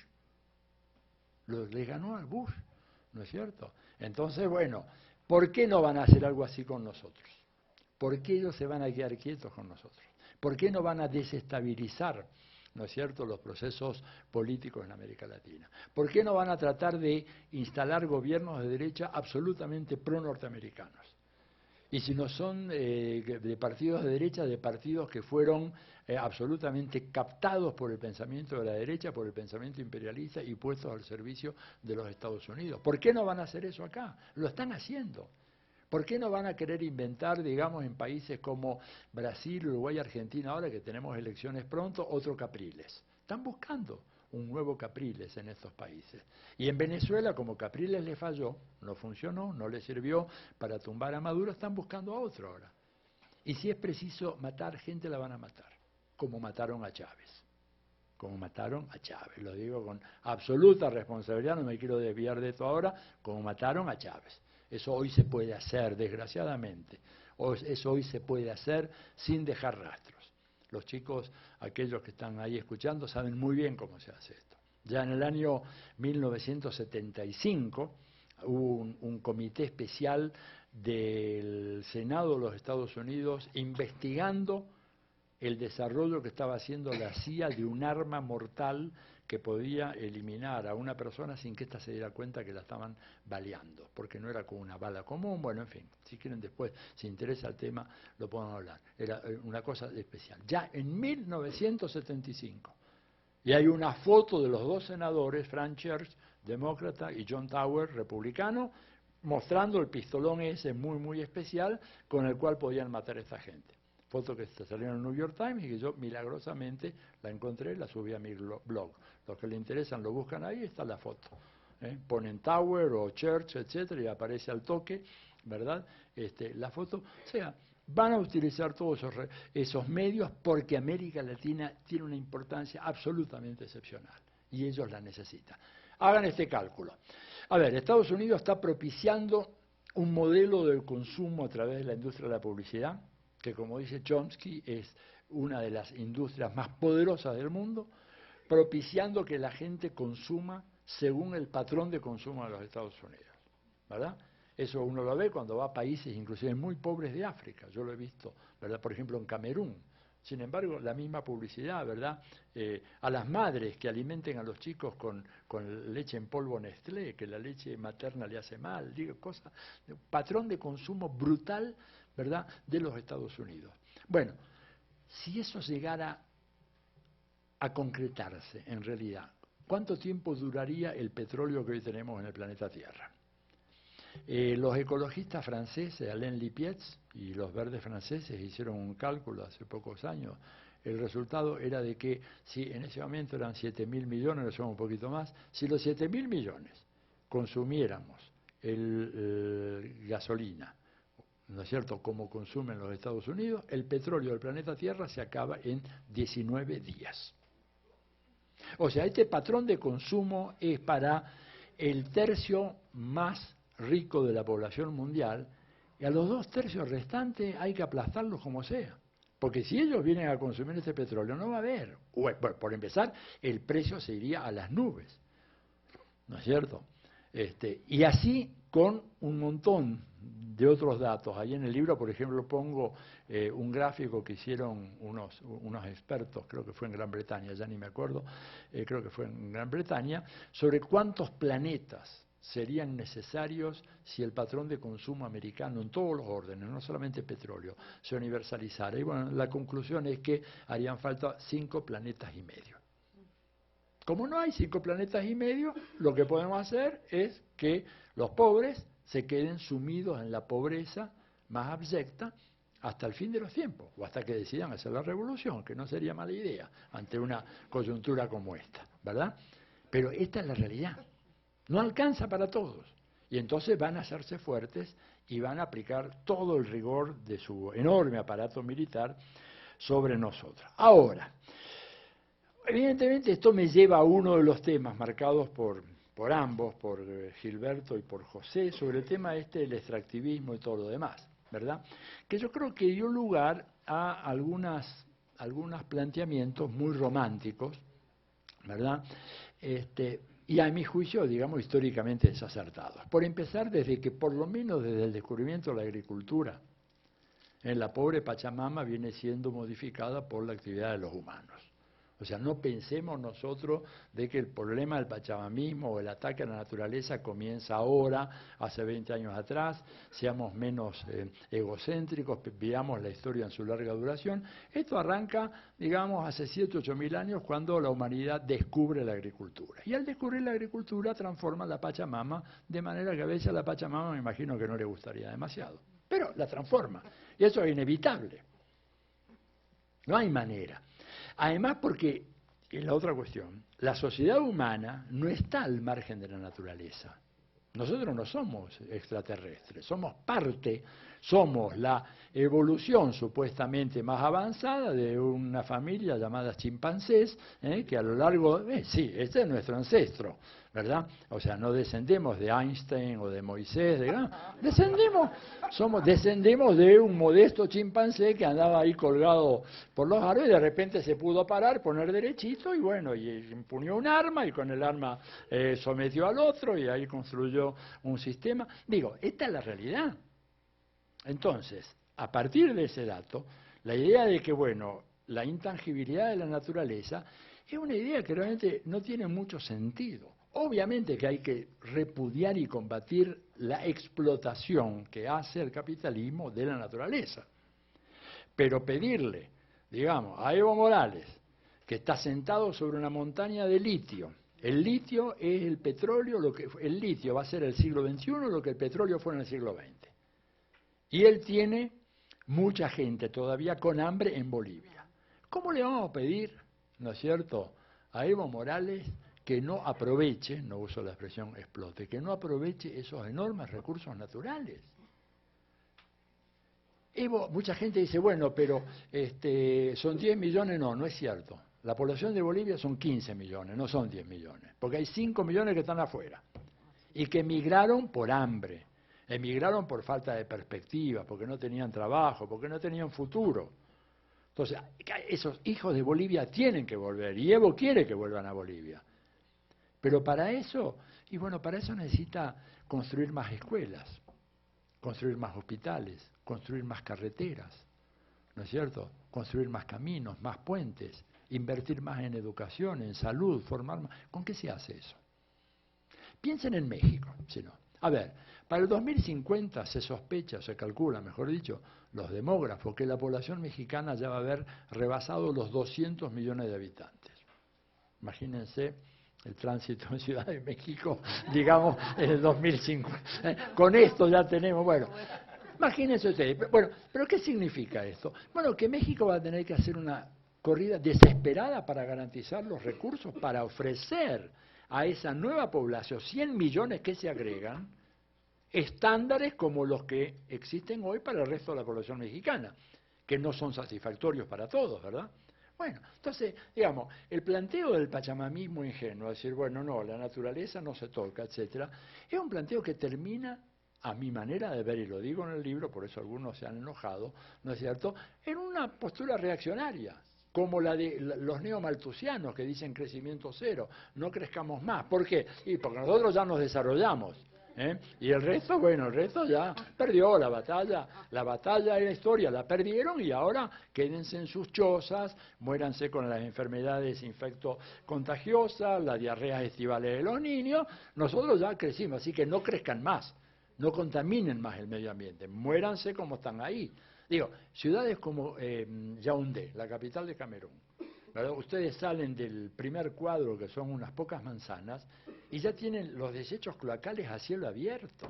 ¿no es cierto? Entonces, bueno, ¿por qué no van a hacer algo así con nosotros? ¿Por qué ellos se van a quedar quietos con nosotros? ¿Por qué no van a desestabilizar, ¿no es cierto?, los procesos políticos en América Latina? ¿Por qué no van a tratar de instalar gobiernos de derecha absolutamente pro-norteamericanos? Y si no son de partidos de derecha, de partidos que fueron absolutamente captados por el pensamiento de la derecha, por el pensamiento imperialista y puestos al servicio de los Estados Unidos. ¿Por qué no van a hacer eso acá? Lo están haciendo. ¿Por qué no van a querer inventar, digamos, en países como Brasil, Uruguay, Argentina, ahora que tenemos elecciones pronto, otro Capriles? Están buscando un nuevo Capriles en estos países. Y en Venezuela, como Capriles le falló, no funcionó, no le sirvió para tumbar a Maduro, están buscando a otro ahora. Y si es preciso matar gente, la van a matar, como mataron a Chávez. Como mataron a Chávez, lo digo con absoluta responsabilidad, no me quiero desviar de esto ahora, como mataron a Chávez. Eso hoy se puede hacer, desgraciadamente. Eso hoy se puede hacer sin dejar rastros. Los chicos, aquellos que están ahí escuchando, saben muy bien cómo se hace esto. Ya en el año 1975 hubo un comité especial del Senado de los Estados Unidos investigando el desarrollo que estaba haciendo la CIA de un arma mortal que podía eliminar a una persona sin que ésta se diera cuenta que la estaban baleando, porque no era como una bala común. Bueno, en fin, si quieren después, si interesa el tema, lo podemos hablar. Era una cosa especial. Ya en 1975, y hay una foto de los dos senadores, Frank Church, demócrata, y John Tower, republicano, mostrando el pistolón ese muy, muy especial con el cual podían matar a esta gente. Foto que salió en el New York Times y que yo milagrosamente la encontré, la subí a mi blog. Los que le interesan lo buscan ahí, está la foto. Ponen Tower o Church, etcétera, y aparece al toque, ¿verdad? La foto. O sea, van a utilizar todos esos medios porque América Latina tiene una importancia absolutamente excepcional y ellos la necesitan. Hagan este cálculo. A ver, Estados Unidos está propiciando un modelo del consumo a través de la industria de la publicidad, que como dice Chomsky es una de las industrias más poderosas del mundo, propiciando que la gente consuma según el patrón de consumo de los Estados Unidos, ¿verdad? Eso uno lo ve cuando va a países inclusive muy pobres de África, yo lo he visto, ¿verdad? Por ejemplo en Camerún. Sin embargo, la misma publicidad, ¿verdad? A las madres que alimenten a los chicos con leche en polvo Nestlé, que la leche materna le hace mal, digo, cosas, patrón de consumo brutal, ¿verdad?, de los Estados Unidos. Bueno, si eso llegara a concretarse en realidad, ¿cuánto tiempo duraría el petróleo que hoy tenemos en el planeta Tierra? Los ecologistas franceses, Alain Lipietz y los verdes franceses hicieron un cálculo hace pocos años. El resultado era de que si en ese momento eran 7.000 millones, ahora son un poquito más, si los 7.000 millones consumiéramos gasolina, ¿no es cierto?, como consumen los Estados Unidos, el petróleo del planeta Tierra se acaba en 19 días. O sea, este patrón de consumo es para el tercio más rico de la población mundial, y a los 2/3 restantes hay que aplastarlos como sea. Porque si ellos vienen a consumir este petróleo, no va a haber. Bueno, por empezar, el precio se iría a las nubes, ¿no es cierto? Y así con un montón de otros datos. Ahí en el libro, por ejemplo, pongo un gráfico que hicieron unos expertos, creo que fue en Gran Bretaña, ya ni me acuerdo, creo que fue en Gran Bretaña, sobre cuántos planetas serían necesarios si el patrón de consumo americano en todos los órdenes, no solamente petróleo, se universalizara. Y bueno, la conclusión es que harían falta 5 planetas y medio. Como no hay 5 planetas y medio, lo que podemos hacer es que los pobres se queden sumidos en la pobreza más abyecta hasta el fin de los tiempos, o hasta que decidan hacer la revolución, que no sería mala idea ante una coyuntura como esta, ¿verdad? Pero esta es la realidad. No alcanza para todos. Y entonces van a hacerse fuertes y van a aplicar todo el rigor de su enorme aparato militar sobre nosotros. Ahora, evidentemente esto me lleva a uno de los temas marcados por ambos, por Gilberto y por José, sobre el tema del extractivismo y todo lo demás, ¿verdad? Que yo creo que dio lugar a algunos planteamientos muy románticos, ¿verdad? Y a mi juicio, digamos, históricamente desacertados. Por empezar, desde que por lo menos desde el descubrimiento de la agricultura, La pobre Pachamama viene siendo modificada por la actividad de los humanos. O sea, no pensemos nosotros de que el problema del pachamamismo o el ataque a la naturaleza comienza ahora, hace 20 años atrás, seamos menos egocéntricos, veamos la historia en su larga duración. Esto arranca, digamos, hace 7, 8 mil años cuando la humanidad descubre la agricultura. Y al descubrir la agricultura transforma la Pachamama, de manera que a veces a la Pachamama me imagino que no le gustaría demasiado, pero la transforma. Y eso es inevitable. No hay manera. Además porque, es la otra cuestión, la sociedad humana no está al margen de la naturaleza. Nosotros no somos extraterrestres, somos parte, somos la evolución supuestamente más avanzada de una familia llamada chimpancés, que a lo largo, sí, este es nuestro ancestro, ¿verdad? O sea, no descendemos de Einstein o de Moisés, descendemos de un modesto chimpancé que andaba ahí colgado por los árboles y de repente se pudo parar, poner derechito y bueno, y empuñó un arma y con el arma sometió al otro y ahí construyó un sistema. Digo, esta es la realidad. Entonces, a partir de ese dato, la idea de que, bueno, la intangibilidad de la naturaleza es una idea que realmente no tiene mucho sentido. Obviamente que hay que repudiar y combatir la explotación que hace el capitalismo de la naturaleza. Pero pedirle, digamos, a Evo Morales, que está sentado sobre una montaña de litio, el litio es el petróleo, el litio va a ser el siglo XXI lo que el petróleo fue en el siglo XX. Y él tiene mucha gente todavía con hambre en Bolivia. ¿Cómo le vamos a pedir, no es cierto, a Evo Morales que no aproveche, no uso la expresión explote, que no aproveche esos enormes recursos naturales? Mucha gente dice, bueno, pero son 10 millones, no es cierto. La población de Bolivia son 15 millones, no son 10 millones, porque hay 5 millones que están afuera y que emigraron por hambre. Emigraron por falta de perspectiva, porque no tenían trabajo, porque no tenían futuro. Entonces, esos hijos de Bolivia tienen que volver, y Evo quiere que vuelvan a Bolivia. Pero para eso, y bueno, para eso necesita construir más escuelas, construir más hospitales, construir más carreteras, ¿no es cierto? Construir más caminos, más puentes, invertir más en educación, en salud, formar más. ¿Con qué se hace eso? Piensen en México, si no. A ver, para el 2050 se sospecha, se calcula, mejor dicho, los demógrafos, que la población mexicana ya va a haber rebasado los 200 millones de habitantes. Imagínense el tránsito en Ciudad de México, digamos, en el 2050. Con esto ya tenemos, bueno, imagínense ustedes. Bueno, pero ¿qué significa esto? Bueno, que México va a tener que hacer una corrida desesperada para garantizar los recursos, para ofrecer a esa nueva población, 100 millones que se agregan, estándares como los que existen hoy para el resto de la población mexicana, que no son satisfactorios para todos, ¿verdad? Bueno, entonces, digamos, el planteo del pachamamismo ingenuo, decir, bueno, no, la naturaleza no se toca, etcétera, es un planteo que termina, a mi manera de ver, y lo digo en el libro, por eso algunos se han enojado, ¿no es cierto?, en una postura reaccionaria, como la de los neomalthusianos que dicen crecimiento cero, no crezcamos más. ¿Por qué? Y porque nosotros ya nos desarrollamos. Y el resto, bueno, el resto ya perdió la batalla y la historia la perdieron y ahora quédense en sus chozas, muéranse con las enfermedades infectocontagiosas, las diarreas estivales de los niños, nosotros ya crecimos, así que no crezcan más, no contaminen más el medio ambiente, muéranse como están ahí. Digo, ciudades como Yaoundé, la capital de Camerún, ¿verdad? Ustedes salen del primer cuadro, que son unas pocas manzanas, y ya tienen los desechos cloacales a cielo abierto.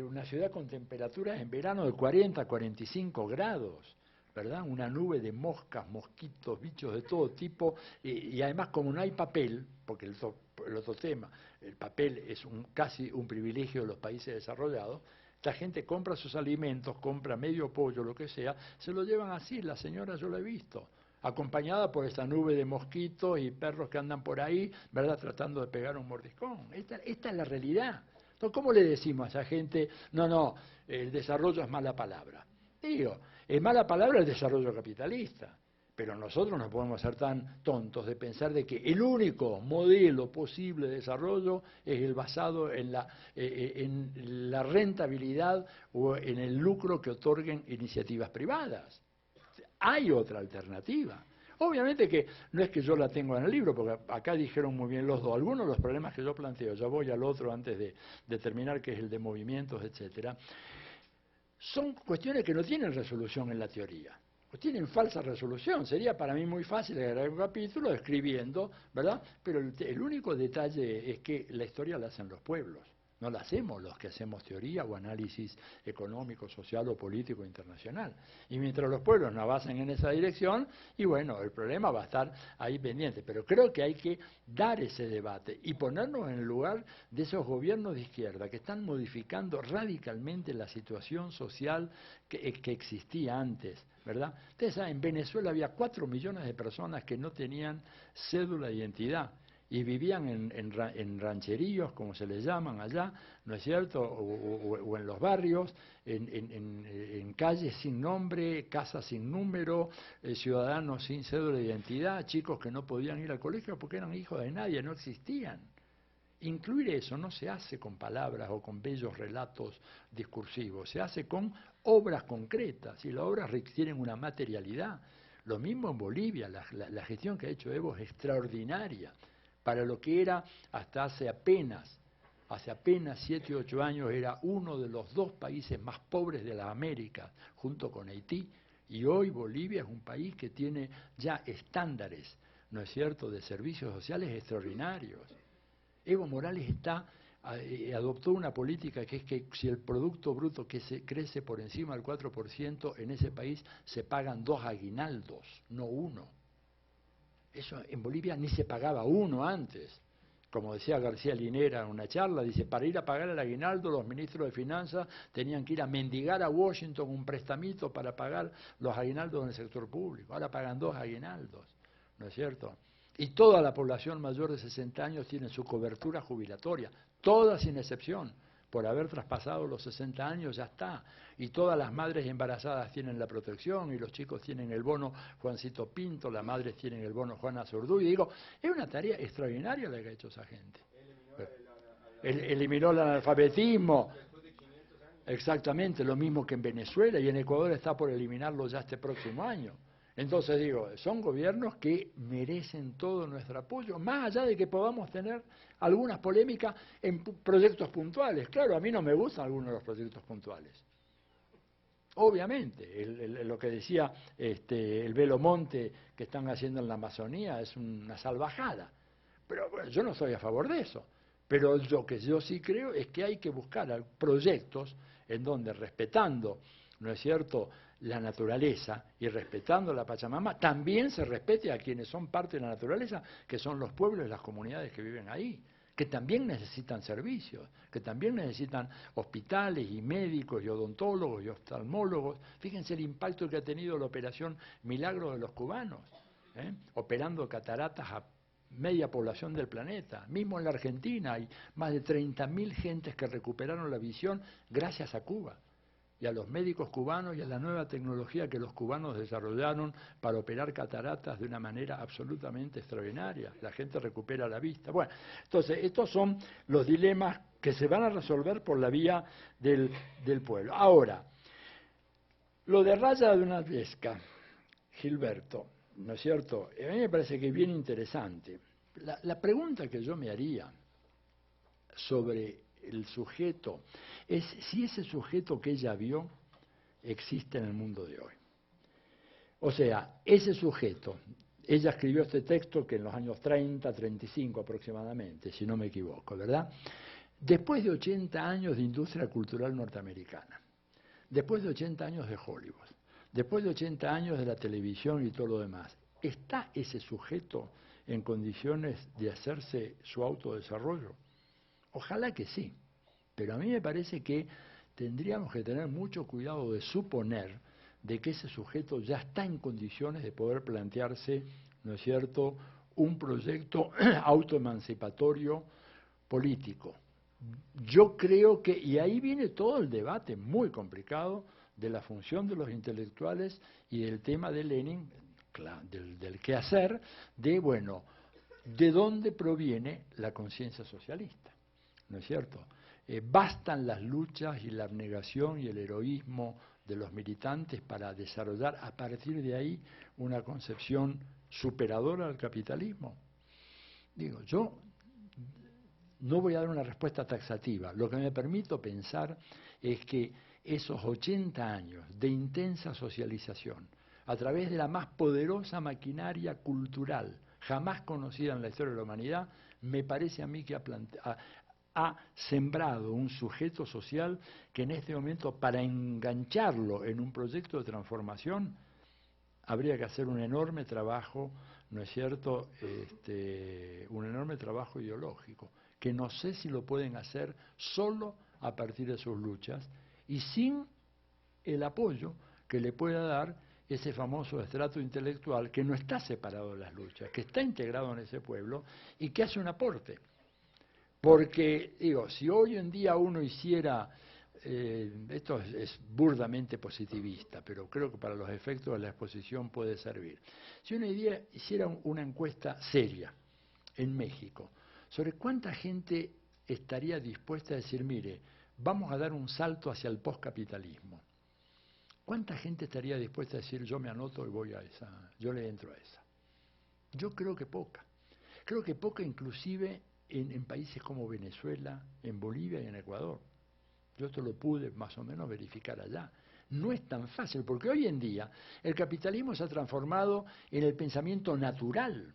Una ciudad con temperaturas en verano de 40 45 grados, ¿verdad? Una nube de moscas, mosquitos, bichos de todo tipo, y además como no hay papel, porque el otro tema, el papel es casi un privilegio de los países desarrollados. La gente compra sus alimentos, compra medio pollo, lo que sea, se lo llevan así, la señora yo la he visto, acompañada por esta nube de mosquitos y perros que andan por ahí, ¿verdad?, tratando de pegar un mordiscón. Esta es la realidad. Entonces, ¿cómo le decimos a esa gente, no, el desarrollo es mala palabra? Digo, es mala palabra el desarrollo capitalista, Pero nosotros no podemos ser tan tontos de pensar de que el único modelo posible de desarrollo es el basado en la rentabilidad o en el lucro que otorguen iniciativas privadas. Hay otra alternativa. Obviamente que no es que yo la tengo en el libro, porque acá dijeron muy bien los dos, algunos de los problemas que yo planteo, ya voy al otro antes de terminar, que es el de movimientos, etcétera, son cuestiones que no tienen resolución en la teoría. Tienen falsa resolución. Sería para mí muy fácil agregar un capítulo escribiendo, ¿verdad? Pero el único detalle es que la historia la hacen los pueblos. No la hacemos los que hacemos teoría o análisis económico, social o político internacional. Y mientras los pueblos no avancen en esa dirección, y bueno, el problema va a estar ahí pendiente. Pero creo que hay que dar ese debate y ponernos en el lugar de esos gobiernos de izquierda que están modificando radicalmente la situación social que existía antes, ¿verdad? Ustedes saben, en Venezuela había 4 millones de personas que no tenían cédula de identidad y vivían en rancheríos, como se les llaman allá, ¿no es cierto?, o en los barrios, en calles sin nombre, casas sin número, ciudadanos sin cédula de identidad, chicos que no podían ir al colegio porque eran hijos de nadie, no existían. Incluir eso no se hace con palabras o con bellos relatos discursivos, se hace con obras concretas, y las obras requieren una materialidad. Lo mismo en Bolivia, la gestión que ha hecho Evo es extraordinaria. Para lo que era hasta hace apenas 7 u 8 años, era uno de los 2 países más pobres de las Américas, junto con Haití, y hoy Bolivia es un país que tiene ya estándares, ¿no es cierto?, de servicios sociales extraordinarios. Evo Morales adoptó una política que es que si el Producto Bruto crece por encima del 4%, en ese país se pagan 2 aguinaldos, no 1. Eso en Bolivia ni se pagaba 1 antes. Como decía García Linera en una charla, dice, para ir a pagar el aguinaldo los ministros de Finanzas tenían que ir a mendigar a Washington un prestamito para pagar los aguinaldos en el sector público. Ahora pagan 2 aguinaldos, ¿no es cierto? Y toda la población mayor de 60 años tiene su cobertura jubilatoria, toda sin excepción. Por haber traspasado los 60 años ya está. Y todas las madres embarazadas tienen la protección, y los chicos tienen el bono Juancito Pinto, las madres tienen el bono Juana Zurduy. Y digo, es una tarea extraordinaria la que ha hecho esa gente. Eliminó el analfabetismo. Exactamente, lo mismo que en Venezuela, y en Ecuador está por eliminarlo ya este próximo año. Entonces digo, son gobiernos que merecen todo nuestro apoyo, más allá de que podamos tener algunas polémicas en proyectos puntuales. Claro, a mí no me gustan algunos de los proyectos puntuales. Obviamente, lo que decía el Belo Monte que están haciendo en la Amazonía es una salvajada. Pero bueno, yo no estoy a favor de eso. Pero lo que yo sí creo es que hay que buscar proyectos en donde, respetando, ¿no es cierto?, la naturaleza y respetando la Pachamama, también se respete a quienes son parte de la naturaleza, que son los pueblos y las comunidades que viven ahí, que también necesitan servicios, que también necesitan hospitales y médicos y odontólogos y oftalmólogos. Fíjense el impacto que ha tenido la operación Milagro de los cubanos, operando cataratas a media población del planeta. Mismo en la Argentina hay más de 30.000 gentes que recuperaron la visión gracias a Cuba y a los médicos cubanos y a la nueva tecnología que los cubanos desarrollaron para operar cataratas de una manera absolutamente extraordinaria. La gente recupera la vista. Bueno, entonces estos son los dilemas que se van a resolver por la vía del pueblo. Ahora, lo de Raya de una Pesca, Gilberto, ¿no es cierto? A mí me parece que es bien interesante. La pregunta que yo me haría sobre el sujeto es si ese sujeto que ella vio existe en el mundo de hoy. O sea, ese sujeto, ella escribió este texto que en los años 30, 35 aproximadamente, si no me equivoco, ¿verdad? Después de 80 años de industria cultural norteamericana, después de 80 años de Hollywood, después de 80 años de la televisión y todo lo demás, ¿está ese sujeto en condiciones de hacerse su autodesarrollo? Ojalá que sí, pero a mí me parece que tendríamos que tener mucho cuidado de suponer de que ese sujeto ya está en condiciones de poder plantearse, ¿no es cierto?, un proyecto autoemancipatorio político. Yo creo que, y ahí viene todo el debate muy complicado de la función de los intelectuales y del tema de Lenin, del quehacer, de, bueno, de dónde proviene la conciencia socialista, ¿no es cierto? Bastan las luchas y la abnegación y el heroísmo de los militantes para desarrollar a partir de ahí una concepción superadora del capitalismo. Digo, yo no voy a dar una respuesta taxativa. Lo que me permito pensar es que esos 80 años de intensa socialización, a través de la más poderosa maquinaria cultural jamás conocida en la historia de la humanidad, me parece a mí que ha sembrado un sujeto social que en este momento, para engancharlo en un proyecto de transformación, habría que hacer un enorme trabajo, ¿no es cierto?, un enorme trabajo ideológico, que no sé si lo pueden hacer solo a partir de sus luchas y sin el apoyo que le pueda dar ese famoso estrato intelectual que no está separado de las luchas, que está integrado en ese pueblo y que hace un aporte. Porque, digo, si hoy en día uno hiciera, esto es burdamente positivista, pero creo que para los efectos de la exposición puede servir. Si uno hiciera una encuesta seria en México sobre cuánta gente estaría dispuesta a decir, mire, vamos a dar un salto hacia el postcapitalismo, ¿cuánta gente estaría dispuesta a decir, yo me anoto y voy a esa, yo le entro a esa? Yo creo que poca. Creo que poca inclusive en países como Venezuela, en Bolivia y en Ecuador. Yo esto lo pude más o menos verificar allá. No es tan fácil, porque hoy en día el capitalismo se ha transformado en el pensamiento natural.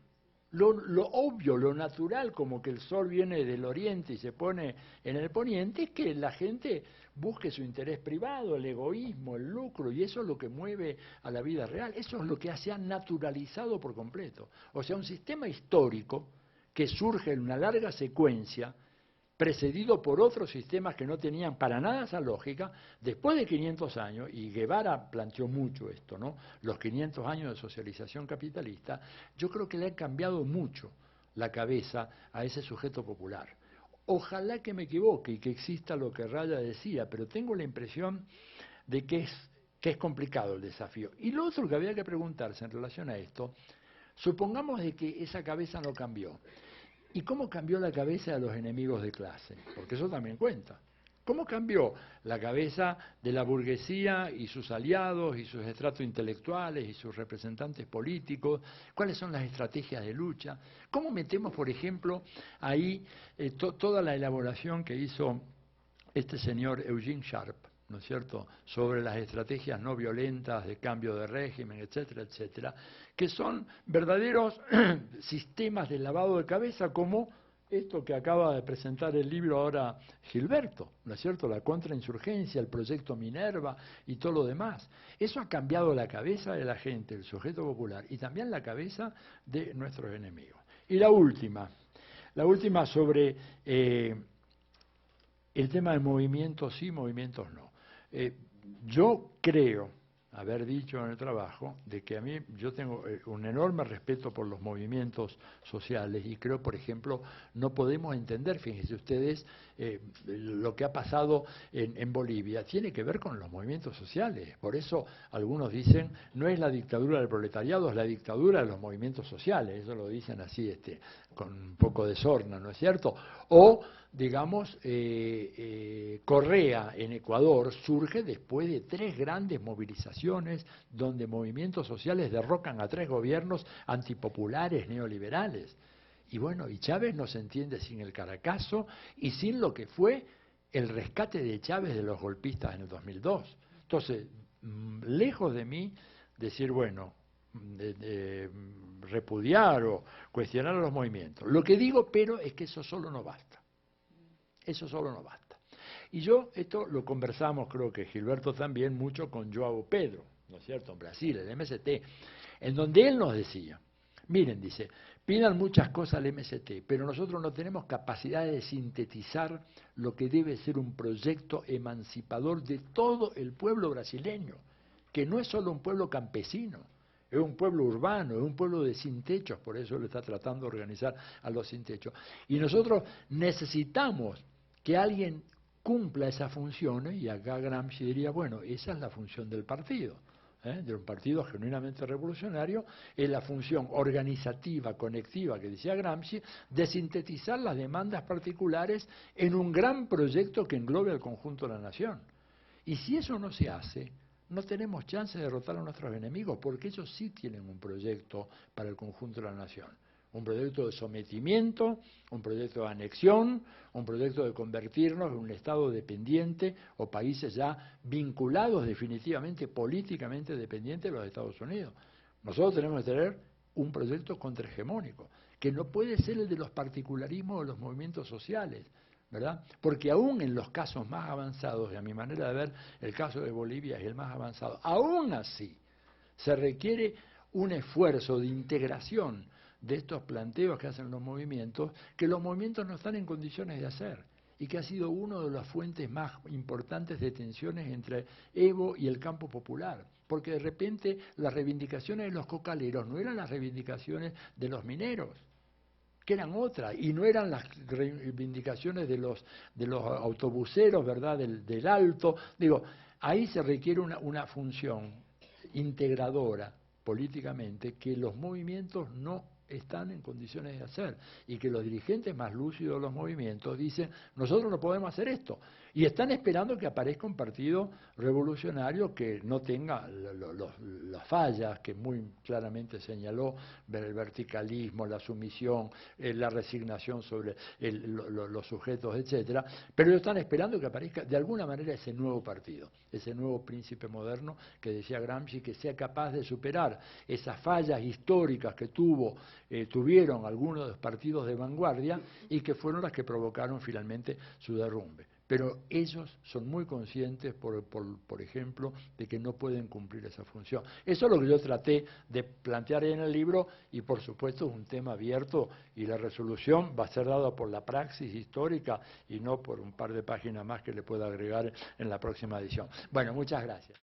Lo obvio, lo natural, como que el sol viene del oriente y se pone en el poniente, es que la gente busque su interés privado, el egoísmo, el lucro, y eso es lo que mueve a la vida real. Eso es lo que se ha naturalizado por completo. O sea, un sistema histórico que surge en una larga secuencia, precedido por otros sistemas que no tenían para nada esa lógica, después de 500 años, y Guevara planteó mucho esto, ¿no?, los 500 años de socialización capitalista, yo creo que le ha cambiado mucho la cabeza a ese sujeto popular. Ojalá que me equivoque y que exista lo que Raya decía, pero tengo la impresión de que es complicado el desafío. Y lo otro que había que preguntarse en relación a esto, supongamos de que esa cabeza no cambió. ¿Y cómo cambió la cabeza de los enemigos de clase? Porque eso también cuenta. ¿Cómo cambió la cabeza de la burguesía y sus aliados y sus estratos intelectuales y sus representantes políticos? ¿Cuáles son las estrategias de lucha? ¿Cómo metemos, por ejemplo, ahí toda la elaboración que hizo este señor Eugene Sharp, ¿no es cierto?, sobre las estrategias no violentas de cambio de régimen, etcétera, etcétera, que son verdaderos sistemas de lavado de cabeza, como esto que acaba de presentar el libro ahora Gilberto, ¿no es cierto?, la contrainsurgencia, el proyecto Minerva y todo lo demás. Eso ha cambiado la cabeza de la gente, el sujeto popular, y también la cabeza de nuestros enemigos. Y la última sobre el tema de movimientos sí, movimientos no. Yo creo haber dicho en el trabajo de que a mí yo tengo un enorme respeto por los movimientos sociales y creo, por ejemplo, no podemos entender, fíjense ustedes, lo que ha pasado en Bolivia tiene que ver con los movimientos sociales. Por eso algunos dicen, no es la dictadura del proletariado, es la dictadura de los movimientos sociales. Eso lo dicen así, con un poco de sorna, ¿no es cierto? O digamos, Correa en Ecuador surge después de 3 grandes movilizaciones donde movimientos sociales derrocan a 3 gobiernos antipopulares neoliberales. Y bueno, y Chávez no se entiende sin el Caracazo y sin lo que fue el rescate de Chávez de los golpistas en el 2002. Entonces, lejos de mí decir, bueno, repudiar o cuestionar a los movimientos. Lo que digo, pero, es que eso solo no basta. Eso solo no basta. Y esto lo conversamos, creo que Gilberto también, mucho con João Pedro, ¿no es cierto?, en Brasil, el MST, en donde él nos decía, miren, dice, pidan muchas cosas al MST, pero nosotros no tenemos capacidad de sintetizar lo que debe ser un proyecto emancipador de todo el pueblo brasileño, que no es solo un pueblo campesino, es un pueblo urbano, es un pueblo de sin techos, por eso lo está tratando de organizar a los sin techos. Y nosotros necesitamos que alguien cumpla esas funciones, y acá Gramsci diría, bueno, esa es la función del partido. de un partido genuinamente revolucionario, es la función organizativa, conectiva, que decía Gramsci, de sintetizar las demandas particulares en un gran proyecto que englobe al conjunto de la nación. Y si eso no se hace, no tenemos chance de derrotar a nuestros enemigos, porque ellos sí tienen un proyecto para el conjunto de la nación. Un proyecto de sometimiento, un proyecto de anexión, un proyecto de convertirnos en un Estado dependiente o países ya vinculados definitivamente, políticamente dependientes de los Estados Unidos. Nosotros tenemos que tener un proyecto contrahegemónico, que no puede ser el de los particularismos o los movimientos sociales, ¿verdad? Porque aún en los casos más avanzados, y a mi manera de ver, el caso de Bolivia es el más avanzado, aún así se requiere un esfuerzo de integración de estos planteos que hacen los movimientos, que los movimientos no están en condiciones de hacer, y que ha sido una de las fuentes más importantes de tensiones entre Evo y el campo popular, porque de repente las reivindicaciones de los cocaleros no eran las reivindicaciones de los mineros, que eran otras, y no eran las reivindicaciones de los autobuseros, ¿verdad?, del Alto. Digo, ahí se requiere una función integradora políticamente que los movimientos no están en condiciones de hacer, y que los dirigentes más lúcidos de los movimientos dicen, nosotros no podemos hacer esto, y están esperando que aparezca un partido revolucionario que no tenga las fallas que muy claramente señaló, el verticalismo, la sumisión, la resignación sobre los sujetos, etcétera, pero ellos están esperando que aparezca de alguna manera ese nuevo partido, ese nuevo príncipe moderno que decía Gramsci, que sea capaz de superar esas fallas históricas que tuvieron algunos de los partidos de vanguardia y que fueron las que provocaron finalmente su derrumbe. Pero ellos son muy conscientes, por ejemplo, de que no pueden cumplir esa función. Eso es lo que yo traté de plantear en el libro, y por supuesto es un tema abierto, y la resolución va a ser dada por la praxis histórica y no por un par de páginas más que le pueda agregar en la próxima edición. Bueno, muchas gracias.